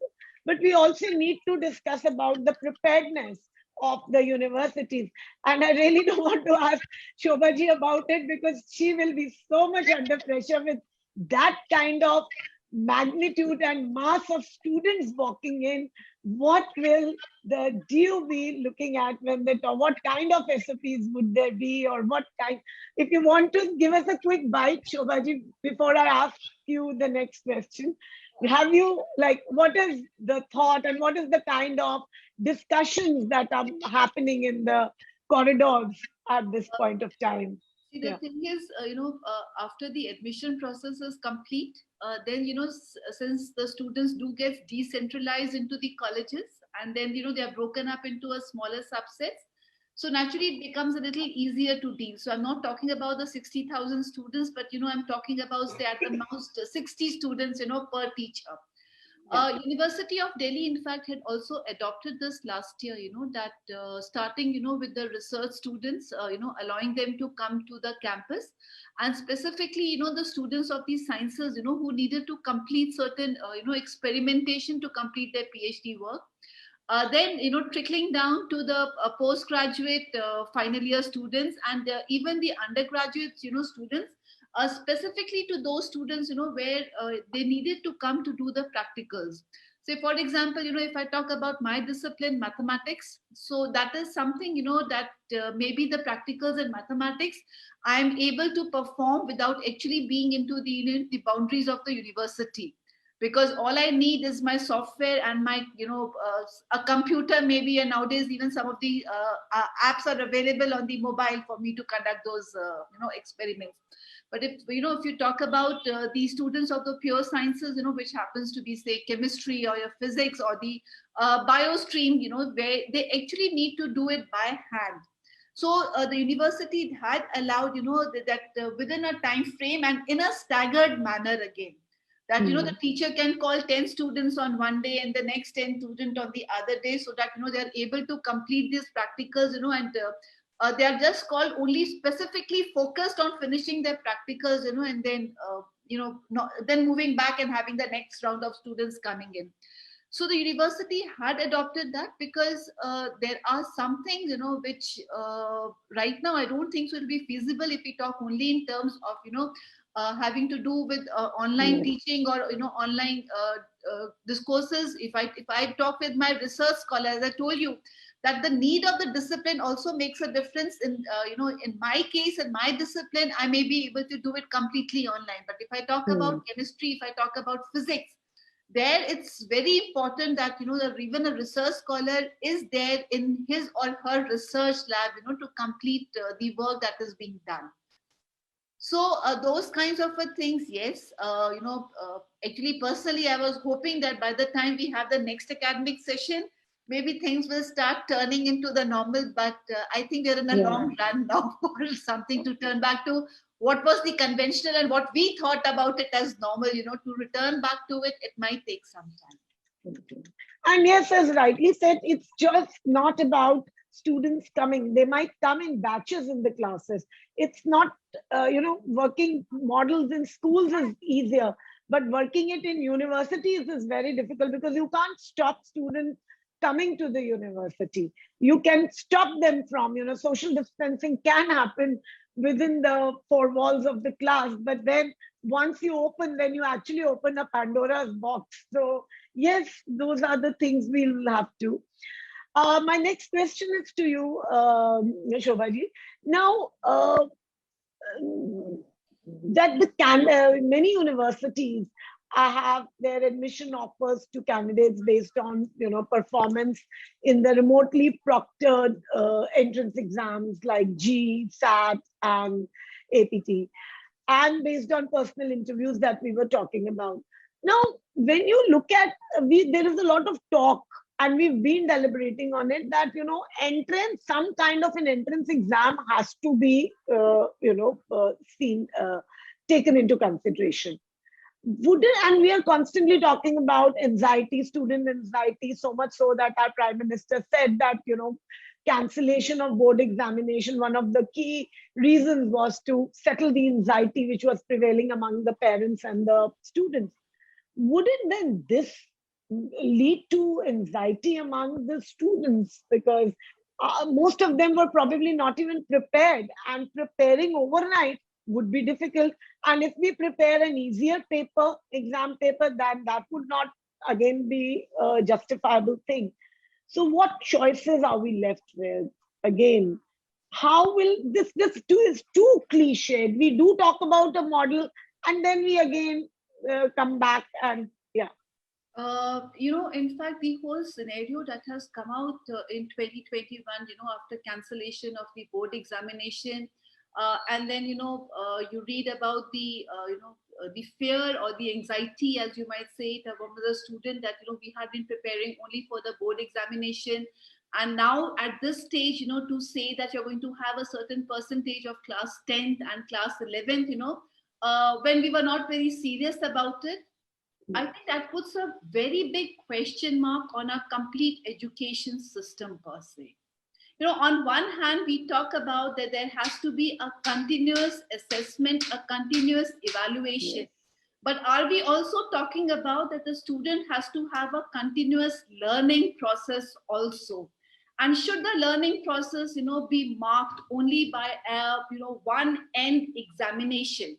but we also need to discuss about the preparedness of the universities. And I really don't want to ask Shobha ji about it, because she will be so much under pressure with that kind of magnitude and mass of students walking in. What will the DU be looking at when they talk? What kind of SOPs would there be, or what kind? If you want to give us a quick bite, Shobha ji, before I ask you the next question, have you, like, what is the thought and what is the kind of discussions that are happening in the corridors at this point of time? See, the thing is, after the admission process is complete, then, since the students do get decentralized into the colleges, and then, they are broken up into a smaller subsets. So naturally, it becomes a little easier to deal. So I'm not talking about the 60,000 students, but, I'm talking about, say, at the most 60 students, per teacher. University of Delhi, in fact, had also adopted this last year, that starting, with the research students, allowing them to come to the campus, and specifically, the students of these sciences, who needed to complete certain, experimentation to complete their PhD work. Then, trickling down to the postgraduate final year students, and even the undergraduate, students, specifically to those students, where they needed to come to do the practicals. Say, for example, if I talk about my discipline, mathematics, so that is something, that maybe the practicals in mathematics, I'm able to perform without actually being into the boundaries of the university. Because all I need is my software and my, a computer maybe, and nowadays even some of the apps are available on the mobile for me to conduct those, experiments. But if you talk about the students of the pure sciences, which happens to be, say, chemistry or your physics or the bio stream, where they actually need to do it by hand. So the university had allowed, that within a time frame and in a staggered manner again, that, the teacher can call 10 students on one day and the next 10 students on the other day, so that, they're able to complete these practicals, and they are just called only specifically focused on finishing their practicals, and then, then moving back and having the next round of students coming in. So the university had adopted that because there are some things, which right now I don't think so it'll be feasible if we talk only in terms of, having to do with online teaching or, online discourses. If I talk with my research scholar, as I told you, that the need of the discipline also makes a difference in, in my case, in my discipline, I may be able to do it completely online. But if I talk about chemistry, if I talk about physics, there it's very important that, that even a research scholar is there in his or her research lab, to complete the work that is being done. So those kinds of things, yes, actually personally, I was hoping that by the time we have the next academic session, maybe things will start turning into the normal, but I think we're in a long run now for something to turn back to what was the conventional and what we thought about it as normal, to return back to it, it might take some time. And yes, as rightly said, it's just not about students coming. They might come in batches in the classes. It's not, working models in schools is easier, but working it in universities is very difficult because you can't stop students coming to the university. You can stop them from, social distancing can happen within the four walls of the class, but then once you open, then you actually open a Pandora's box. So yes, those are the things we'll have to. My next question is to you, Shobhaji. Now, that many universities have their admission offers to candidates based on, performance in the remotely proctored entrance exams like G, SAT, and APT, and based on personal interviews that we were talking about. Now, when you look at, there is a lot of talk, and we've been deliberating on it, that, entrance, some kind of an entrance exam has to be, taken into consideration. And we are constantly talking about anxiety, student anxiety, so much so that our Prime Minister said that, cancellation of board examination, one of the key reasons was to settle the anxiety which was prevailing among the parents and the students. Wouldn't then this lead to anxiety among the students? Because most of them were probably not even prepared, and preparing overnight would be difficult. And if we prepare an easier exam paper, then that would not again be a justifiable thing. So what choices are we left with? Again, how will this is too cliched. We do talk about a model, and then we again come back and in fact, the whole scenario that has come out in 2021, after cancellation of the board examination, And then, you read about the, the fear or the anxiety, as you might say, it among the student that, we had been preparing only for the board examination. And now at this stage, to say that you're going to have a certain percentage of class 10th and class 11th, when we were not very serious about it, I think that puts a very big question mark on our complete education system per se. On one hand, we talk about that there has to be a continuous assessment, a continuous evaluation. Yes. But are we also talking about that the student has to have a continuous learning process also? And should the learning process, be marked only by one end examination?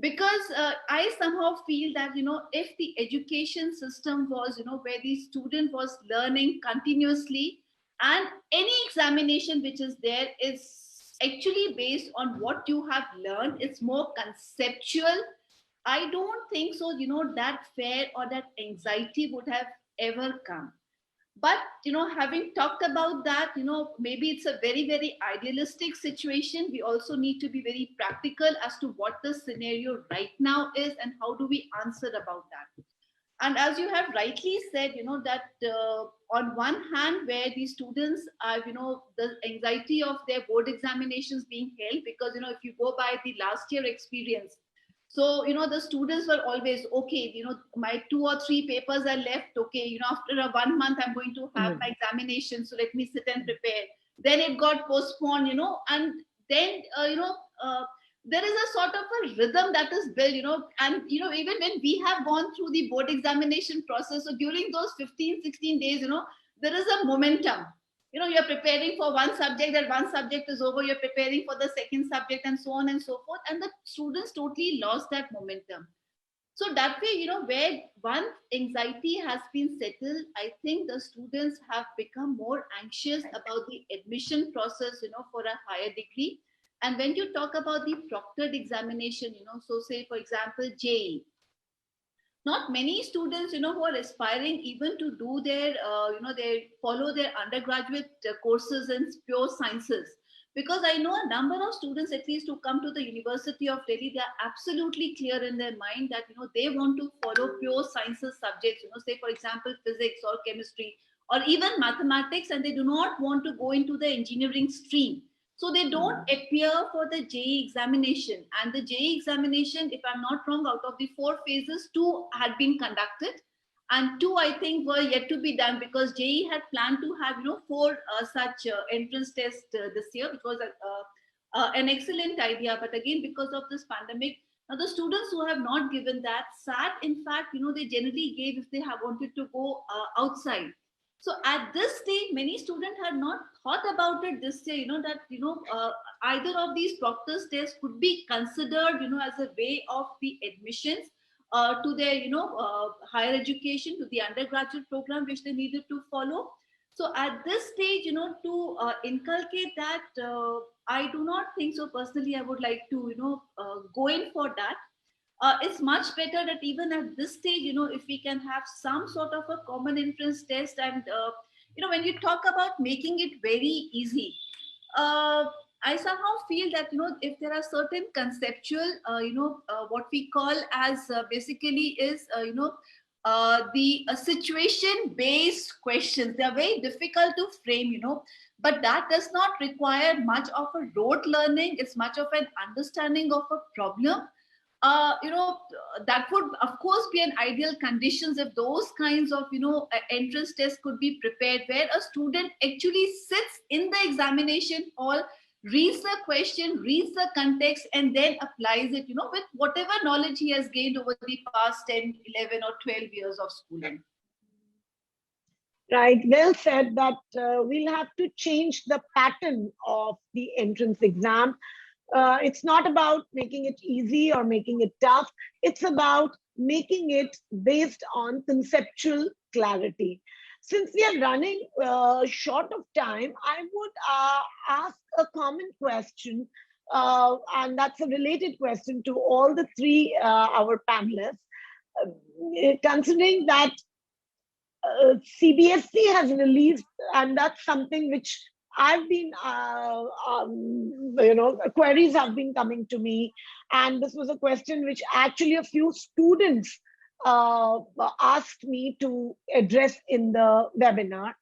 Because I somehow feel that, if the education system was, where the student was learning continuously, and any examination which is there is actually based on what you have learned, it's more conceptual, I don't think so, that fear or that anxiety would have ever come. But, having talked about that, maybe it's a very, very idealistic situation. We also need to be very practical as to what the scenario right now is and how do we answer about that. And as you have rightly said, that on one hand, where the students are, the anxiety of their board examinations being held, because, if you go by the last year experience, so, the students were always, okay, my 2 or 3 papers are left. Okay, after 1 month, I'm going to have my examination. So let me sit and prepare. Then it got postponed, and then, there is a sort of a rhythm that is built, and, even when we have gone through the board examination process, so during those 15, 16 days, there is a momentum. You're preparing for one subject, that one subject is over, you're preparing for the second subject, and so on and so forth. And the students totally lost that momentum. So that way, where one anxiety has been settled, I think the students have become more anxious about the admission process, for a higher degree. And when you talk about the proctored examination, so say, for example, JEE, not many students, who are aspiring even to do their, they follow their undergraduate courses in pure sciences. Because I know a number of students, at least who come to the University of Delhi, they are absolutely clear in their mind that, they want to follow pure sciences subjects, say, for example, physics or chemistry or even mathematics, and they do not want to go into the engineering stream. So they don't appear for the JEE examination. And the JEE examination, if I'm not wrong, out of the 4 phases, 2 had been conducted. And 2, I think, were yet to be done, because JEE had planned to have, 4 such entrance tests this year, which was an excellent idea. But again, because of this pandemic, now the students who have not given that, SAT, in fact, they generally gave if they have wanted to go outside. So at this stage, many students had not thought about it this year, that, either of these proctor's tests could be considered, as a way of the admissions to their, higher education, to the undergraduate program, which they needed to follow. So at this stage, to inculcate that, I do not think so. Personally, I would like to, go in for that. It's much better that even at this stage, if we can have some sort of a common entrance test, and, when you talk about making it very easy, I somehow feel that, if there are certain conceptual, what we call as basically is, the situation-based questions, they are very difficult to frame, but that does not require much of a rote learning. It's much of an understanding of a problem. That would of course be an ideal conditions if those kinds of entrance tests could be prepared, where a student actually sits in the examination hall, reads the question, reads the context, and then applies it with whatever knowledge he has gained over the past 10, 11 or 12 years of schooling. Right, well said. That we'll have to change the pattern of the entrance exam. It's not about making it easy or making it tough. It's about making it based on conceptual clarity. Since we are running short of time, I would ask a common question, and that's a related question to all the 3 our panelists. Considering that CBSE has released, and that's something which I've been, queries have been coming to me, and this was a question which actually a few students asked me to address in the webinar.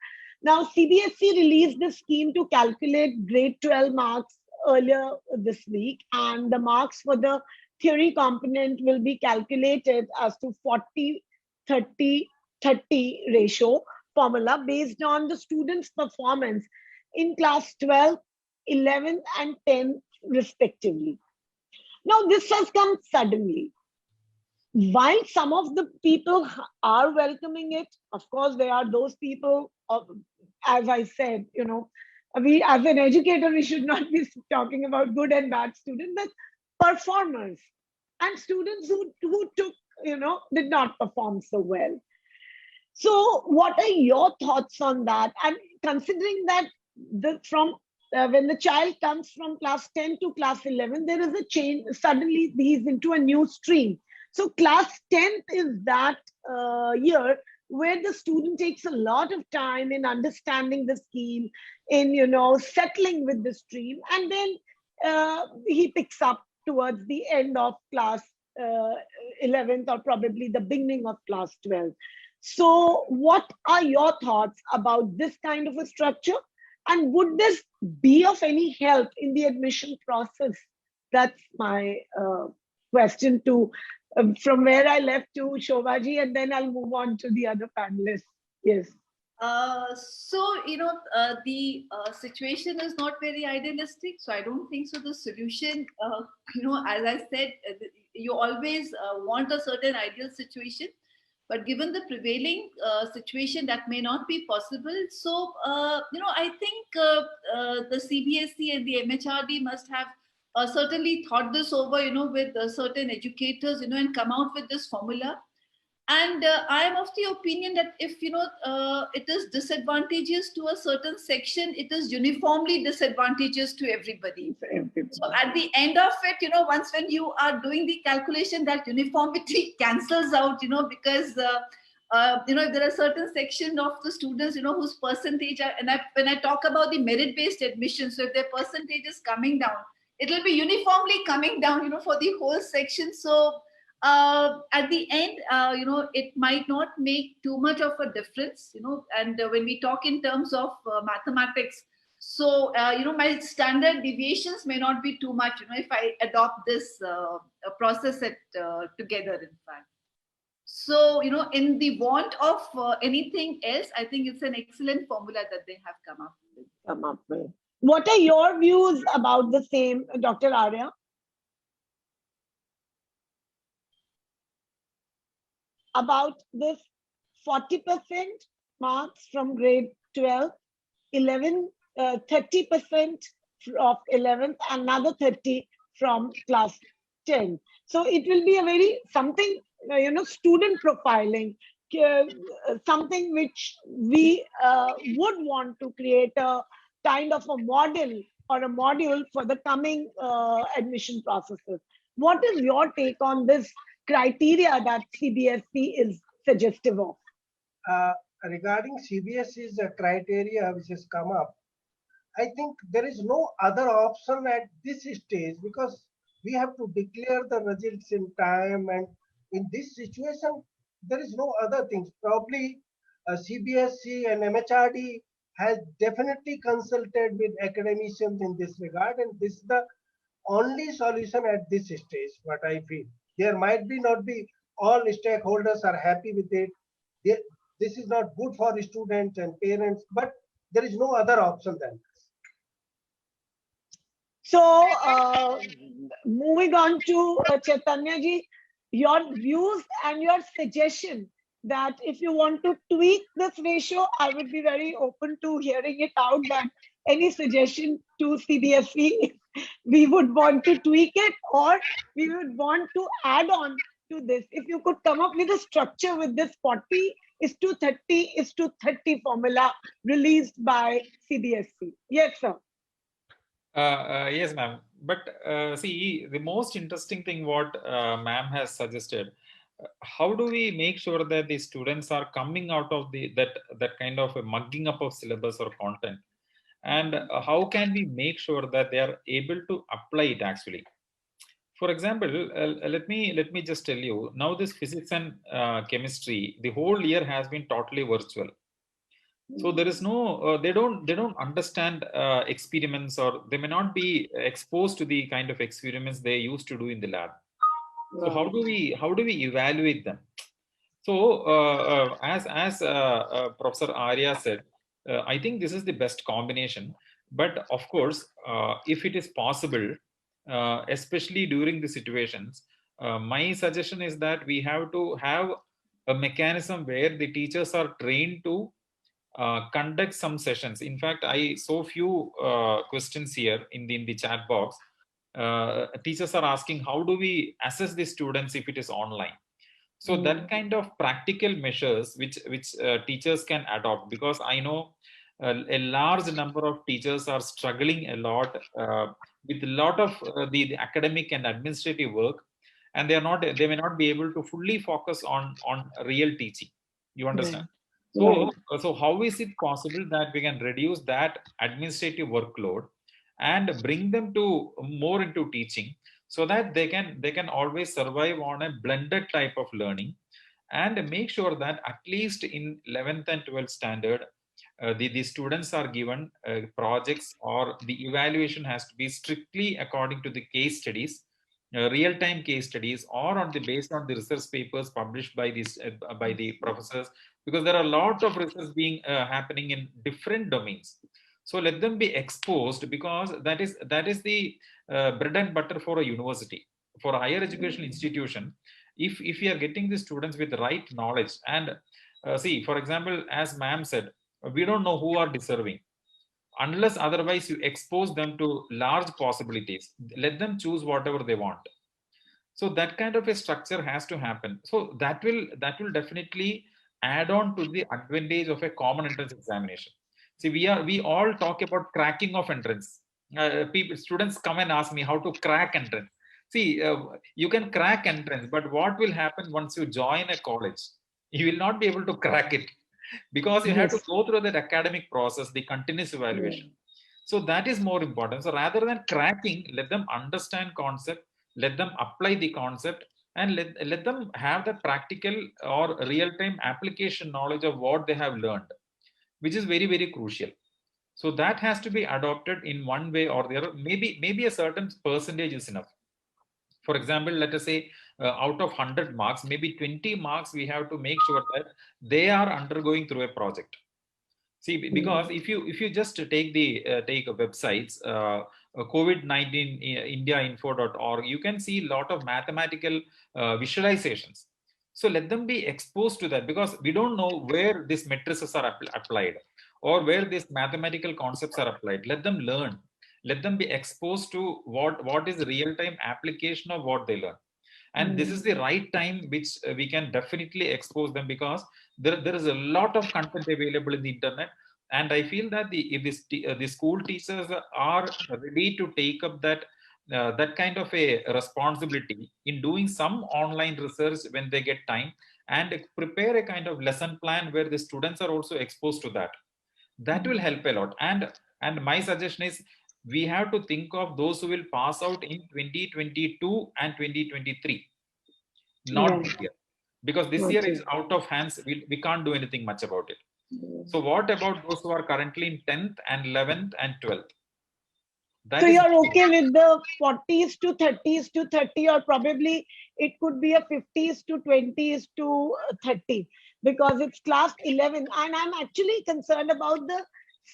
Now, CBSE released the scheme to calculate grade 12 marks earlier this week, and the marks for the theory component will be calculated as to 40-30-30 ratio formula based on the student's performance in class 12, 11, and 10 respectively. Now, this has come suddenly. While some of the people are welcoming it, of course, there are those people, as I said, we as an educator, we should not be talking about good and bad students, but performers and students who took, did not perform so well. So what are your thoughts on that? And considering that when the child comes from class 10 to class 11, there is a change. Suddenly he's into a new stream. So class 10th is that year where the student takes a lot of time in understanding the scheme, in settling with the stream, and then he picks up towards the end of class 11th or probably the beginning of class 12. So what are your thoughts about this kind of a structure? And would this be of any help in the admission process? That's my question to from where I left to Shobhaji, and then I'll move on to the other panelists. Yes. The situation is not very idealistic. So I don't think so. The solution, as I said, you always want a certain ideal situation. But given the prevailing situation, that may not be possible. So, I think the CBSE and the MHRD must have certainly thought this over, with certain educators, and come out with this formula. And I am of the opinion that if, it is disadvantageous to a certain section, it is uniformly disadvantageous to everybody. So at the end of it, once when you are doing the calculation, that uniformity cancels out, because, if there are certain section of the students, whose percentage are, when I talk about the merit-based admission, so if their percentage is coming down, it will be uniformly coming down, for the whole section. So, at the end, it might not make too much of a difference, and when we talk in terms of mathematics, so, my standard deviations may not be too much, if I adopt this process together, in fact. So, in the want of anything else, I think it's an excellent formula that they have come up with. What are your views about the same, Dr. Arya? About this 40% marks from grade 12, 11, 30% of 11th, another 30 from class 10. So it will be a very something, student profiling, something which we would want to create a kind of a model or a module for the coming admission processes. What is your take on this criteria that CBSE is suggestive of? Regarding CBSE's criteria which has come up, I think there is no other option at this stage, because we have to declare the results in time, and in this situation, there is no other things. Probably CBSE and MHRD has definitely consulted with academicians in this regard, and this is the only solution at this stage, what I feel. There might be not be all stakeholders are happy with it. This is not good for the students and parents, but there is no other option than this. So, moving on to Chaitanya ji, your views and your suggestion that if you want to tweak this ratio, I would be very open to hearing it out, that any suggestion to CBSE, we would want to tweak it, or we would want to add on to this. If you could come up with a structure with this 40:30:30 formula released by CBSE. Yes, sir. Yes, ma'am. But see, the most interesting thing what ma'am has suggested, how do we make sure that the students are coming out of that kind of a mugging up of syllabus or content? and how can we make sure that they are able to apply it actually. For example, let me just tell you now, this physics and chemistry, the whole year has been totally virtual. So there is no they don't understand experiments, or they may not be exposed to the kind of experiments they used to do in the lab. So how do we evaluate them? So as Professor Arya said, I think this is the best combination. But of course, if it is possible, especially during the situations, my suggestion is that we have to have a mechanism where the teachers are trained to conduct some sessions. In fact, I saw few questions here in the chat box. Teachers are asking, how do we assess the students if it is online? So that kind of practical measures which teachers can adopt, because I know a large number of teachers are struggling a lot with a lot of the academic and administrative work, and they may not be able to fully focus on real teaching. You understand? So how is it possible that we can reduce that administrative workload and bring them to more into teaching, so that they can always survive on a blended type of learning, and make sure that at least in 11th and 12th standard, the students are given projects, or the evaluation has to be strictly according to the case studies, real-time case studies, or on the based on the research papers published by the professors, because there are a lot of research being happening in different domains. So let them be exposed, because that is the bread and butter for a university, for a higher education institution. If we are getting the students with the right knowledge, and see, for example, as ma'am said, we don't know who are deserving. Unless otherwise you expose them to large possibilities, let them choose whatever they want. So that kind of a structure has to happen. So that will definitely add on to the advantage of a common entrance examination. See, we all talk about cracking of entrance. Students come and ask me how to crack entrance. See, you can crack entrance, but what will happen once you join a college? You will not be able to crack it, because you have to go through that academic process, the continuous evaluation. So that is more important. So rather than cracking, let them understand concept, let them apply the concept, and let them have the practical or real-time application knowledge of what they have learned, which is very, very crucial. So that has to be adopted in one way or the other. Maybe a certain percentage is enough. For example, let us say out of 100 marks, maybe 20 marks we have to make sure that they are undergoing through a project. See, because if you just take websites, COVID-19 indiainfo.org, you can see a lot of mathematical visualizations. So let them be exposed to that, because we don't know where these matrices are applied, or where these mathematical concepts are applied. Let them learn. Let them be exposed to what is the real-time application of what they learn. And this is the right time which we can definitely expose them, because there is a lot of content available in the internet. And I feel that if the school teachers are ready to take up that kind of a responsibility in doing some online research when they get time, and prepare a kind of lesson plan where the students are also exposed to that will help a lot. And my suggestion is, we have to think of those who will pass out in 2022 and 2023, not this year, because this year is out of hands. We can't do anything much about it. So what about those who are currently in 10th and 11th and 12th? So you're okay with the 40s to 30s to 30, or probably it could be a 50s to 20s to 30, because it's class 11. And I'm actually concerned about the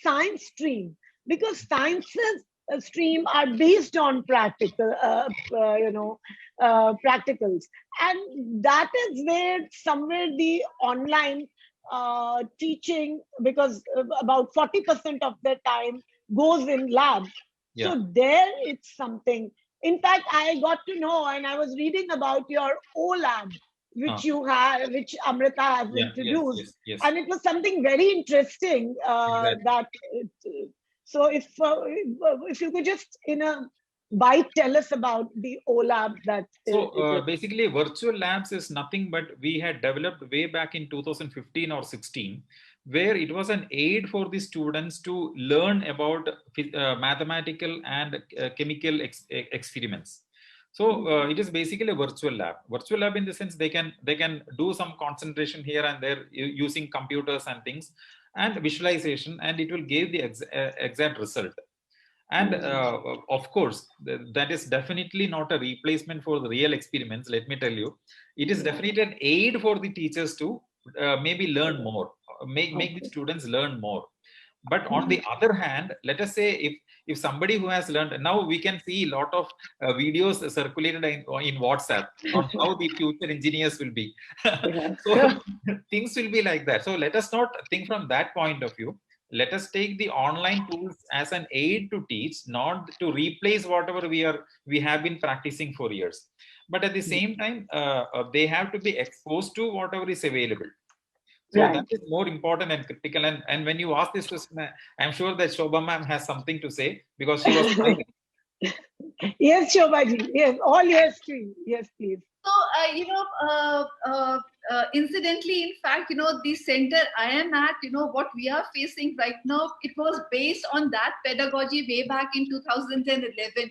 science stream, because sciences stream are based on practical, practicals. And that is where somewhere the online teaching, because about 40% of the time goes in lab. Yeah. So there it's something. In fact, I got to know, and I was reading about your OLab, which you have, which Amrita has introduced. Yes. And it was something very interesting. So if you could just in a bite tell us about the OLab that. So basically, virtual labs is nothing but we had developed way back in 2015 or 16. where it was an aid for the students to learn about mathematical and chemical experiments. So it is basically a virtual lab. Virtual lab in the sense they can do some concentration here and there using computers and things and visualization, and it will give the exact result. And of course, that is definitely not a replacement for the real experiments. Let me tell you, it is definitely an aid for the teachers to maybe learn more, make the students learn more. But on the other hand, let us say if somebody who has learned, now we can see a lot of videos circulated in WhatsApp on how the future engineers will be. So things will be like that. So let us not think from that point of view. Let us take the online tools as an aid to teach, not to replace whatever we have been practicing for years. But at the same time, they have to be exposed to whatever is available. So that is more important and critical. And when you ask this question, I'm sure that Shobha ma'am has something to say because she was smiling. Yes, Shobhaji. Yes, all yes to you. Yes, please. So, incidentally, in fact, the center I am at, what we are facing right now, it was based on that pedagogy way back in 2011,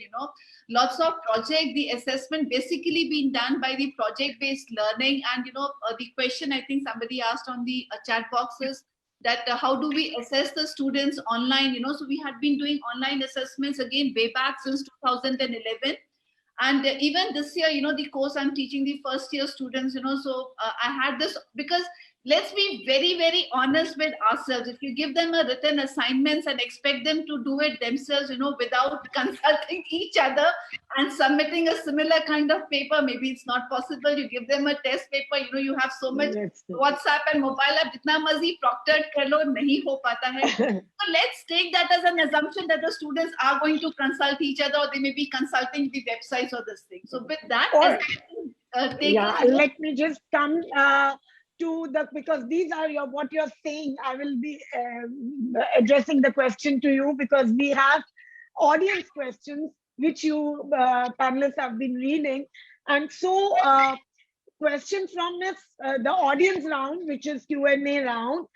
lots of project, the assessment basically being done by the project-based learning. And, the question I think somebody asked on the chat boxes that how do we assess the students online, so we had been doing online assessments again way back since 2011. And even this year, the course I'm teaching the first year students, so I had this because let's be very, very honest with ourselves. If you give them a written assignments and expect them to do it themselves, without consulting each other and submitting a similar kind of paper, maybe it's not possible. You give them a test paper, you have so much WhatsApp and mobile app, jitna marzi proctored kar lo, nahi ho pata hai. So let's take that as an assumption that the students are going to consult each other, or they may be consulting the websites or this thing. So with that, let me just come to the, because these are what you're saying. I will be addressing the question to you because we have audience questions which you panelists have been reading. And so question from the audience round, which is Q&A round.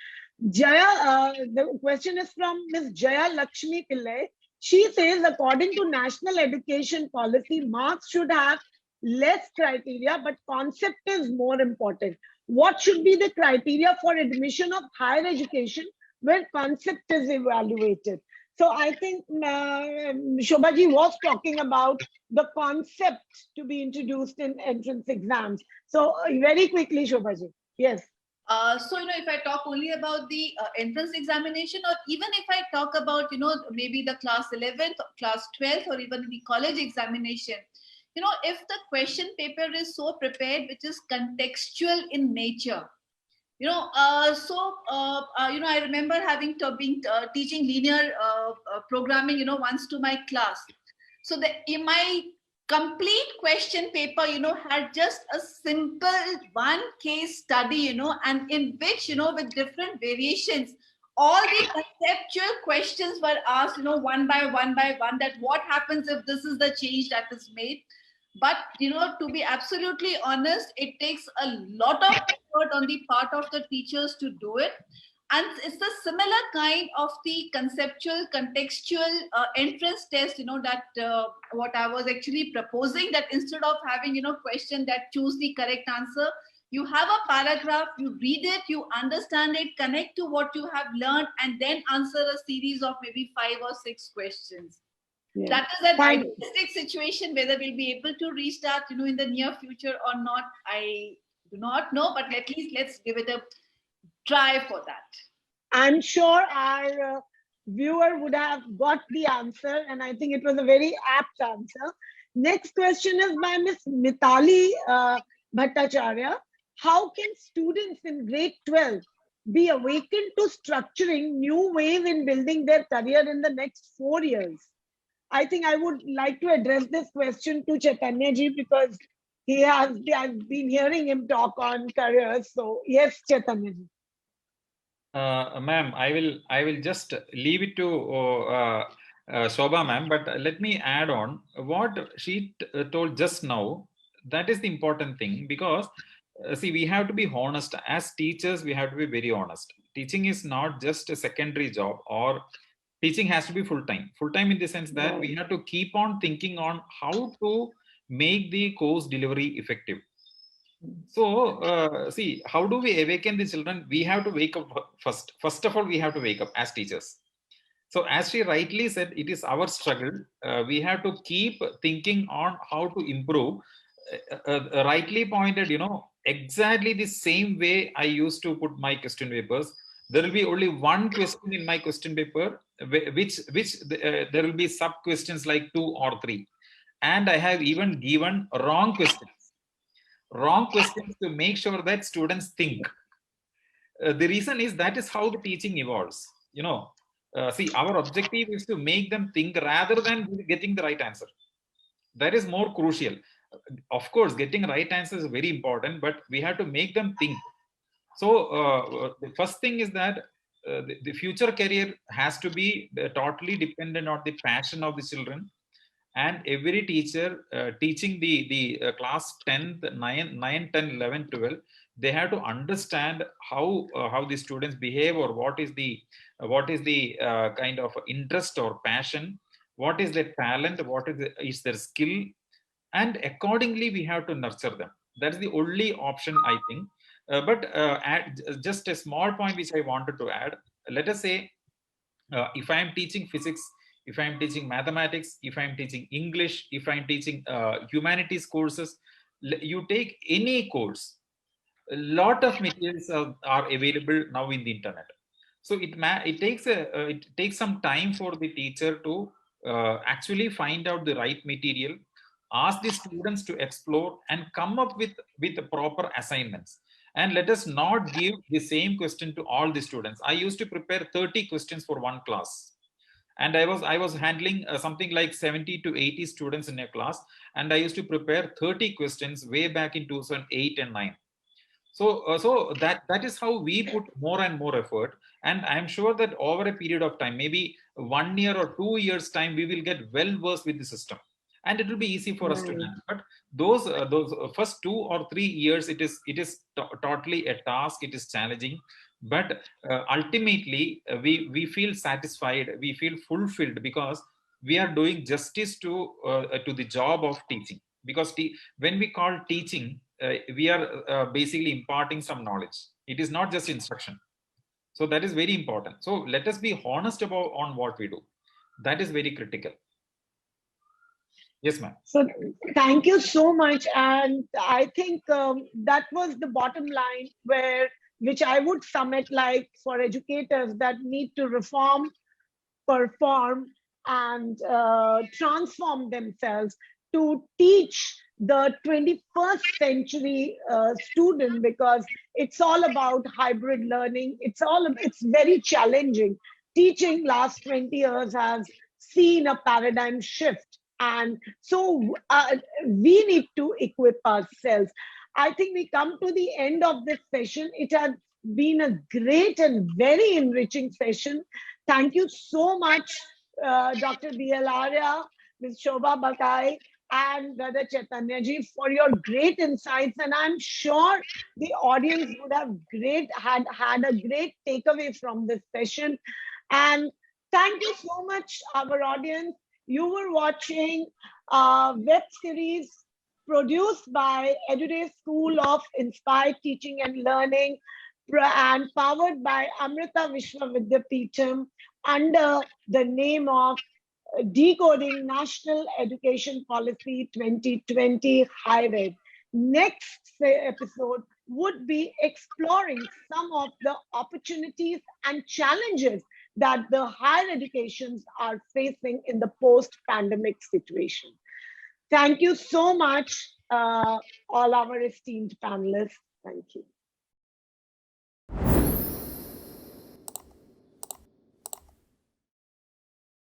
Jaya, the question is from Ms. Jaya Lakshmi Pillai. She says, according to national education policy, marks should have less criteria, but concept is more important. What should be the criteria for admission of higher education where concept is evaluated? So I think Shobhaji was talking about the concept to be introduced in entrance exams. So very quickly, Shobhaji. Yes. So, if I talk only about the entrance examination, or even if I talk about, maybe the class 11th, class 12th, or even the college examination, if the question paper is so prepared, which is contextual in nature, I remember having teaching linear programming, once to my class. So in my complete question paper, had just a simple one case study, and in which, with different variations, all the conceptual questions were asked, one by one, that what happens if this is the change that is made. But, to be absolutely honest, it takes a lot of effort on the part of the teachers to do it. And it's the similar kind of the conceptual, contextual entrance test, that what I was actually proposing, that instead of having, question that choose the correct answer, you have a paragraph, you read it, you understand it, connect to what you have learned, and then answer a series of maybe 5 or 6 questions. Yeah. That is an idealistic situation. Whether we'll be able to reach that, in the near future or not, I do not know. But at least let's give it a try for that. I'm sure our viewer would have got the answer, and I think it was a very apt answer. Next question is by Ms. Mitali Bhattacharya. How can students in grade 12 be awakened to structuring new ways in building their career in the next 4 years? I think I would like to address this question to Chaitanya ji because I've been hearing him talk on careers. So yes, Chaitanya ji. Ma'am, I will just leave it to Shobha ma'am, but let me add on what she told just now. That is the important thing because see, we have to be honest as teachers. We have to be very honest. teaching is not just a secondary job, or teaching has to be full-time. Full-time in the sense that we have to keep on thinking on how to make the course delivery effective. So, see, how do we awaken the children? We have to wake up first. First of all, we have to wake up as teachers. So as she rightly said, it is our struggle. We have to keep thinking on how to improve. Rightly pointed, exactly the same way I used to put my question papers. There will be only one question in my question paper, which there will be sub questions like 2 or 3. And I have even given wrong questions to make sure that students think. The reason is that is how the teaching evolves. See, our objective is to make them think rather than getting the right answer. That is more crucial. Of course, getting right answer is very important, but we have to make them think. So the first thing is that the future career has to be totally dependent on the passion of the children. And every teacher teaching the class 10th, 9, 10, 11, 12, they have to understand how the students behave, or what is the kind of interest or passion, what is their talent, what is their skill, and accordingly we have to nurture them. That's the only option, I think. Just a small point which I wanted to add. Let us say if I am teaching physics, if I am teaching mathematics, if I am teaching English, if I am teaching humanities courses, you take any course, a lot of materials are available now in the internet. So it takes some time for the teacher to actually find out the right material, ask the students to explore, and come up with the proper assignments. And let us not give the same question to all the students. I used to prepare 30 questions for one class, and I was handling something like 70 to 80 students in a class, and I used to prepare 30 questions way back in 2008 and 9. So that is how we put more and more effort, and I'm sure that over a period of time, maybe 1 year or 2 years time, we will get well versed with the system, and it will be easy for us to manage. But those first 2 or 3 years, it is totally a task. It is challenging, but ultimately we feel satisfied, we feel fulfilled, because we are doing justice to the job of teaching. Because when we call teaching, we are basically imparting some knowledge. It is not just instruction. So that is very important. So let us be honest on what we do. That is very critical. Yes, ma'am. So thank you so much. And I think that was the bottom line, which I would sum it like, for educators that need to reform, perform, and transform themselves to teach the 21st century student, because it's all about hybrid learning. It's very challenging. Teaching last 20 years has seen a paradigm shift. And so we need to equip ourselves. I think we come to the end of this session. It has been a great and very enriching session. Thank you so much, Dr. B.L. Arya, Ms. Shobha Bakai, and Brother Chaitanya ji, for your great insights. And I'm sure the audience would have had a great takeaway from this session. And thank you so much, our audience. You were watching a web series produced by Edudevs School of Inspired Teaching and Learning and powered by Amrita Vishwa Vidyapeetham under the name of Decoding National Education Policy 2020 Higher Ed. Next episode would be exploring some of the opportunities and challenges that the higher educations are facing in the post-pandemic situation. Thank you so much, all our esteemed panelists. Thank you.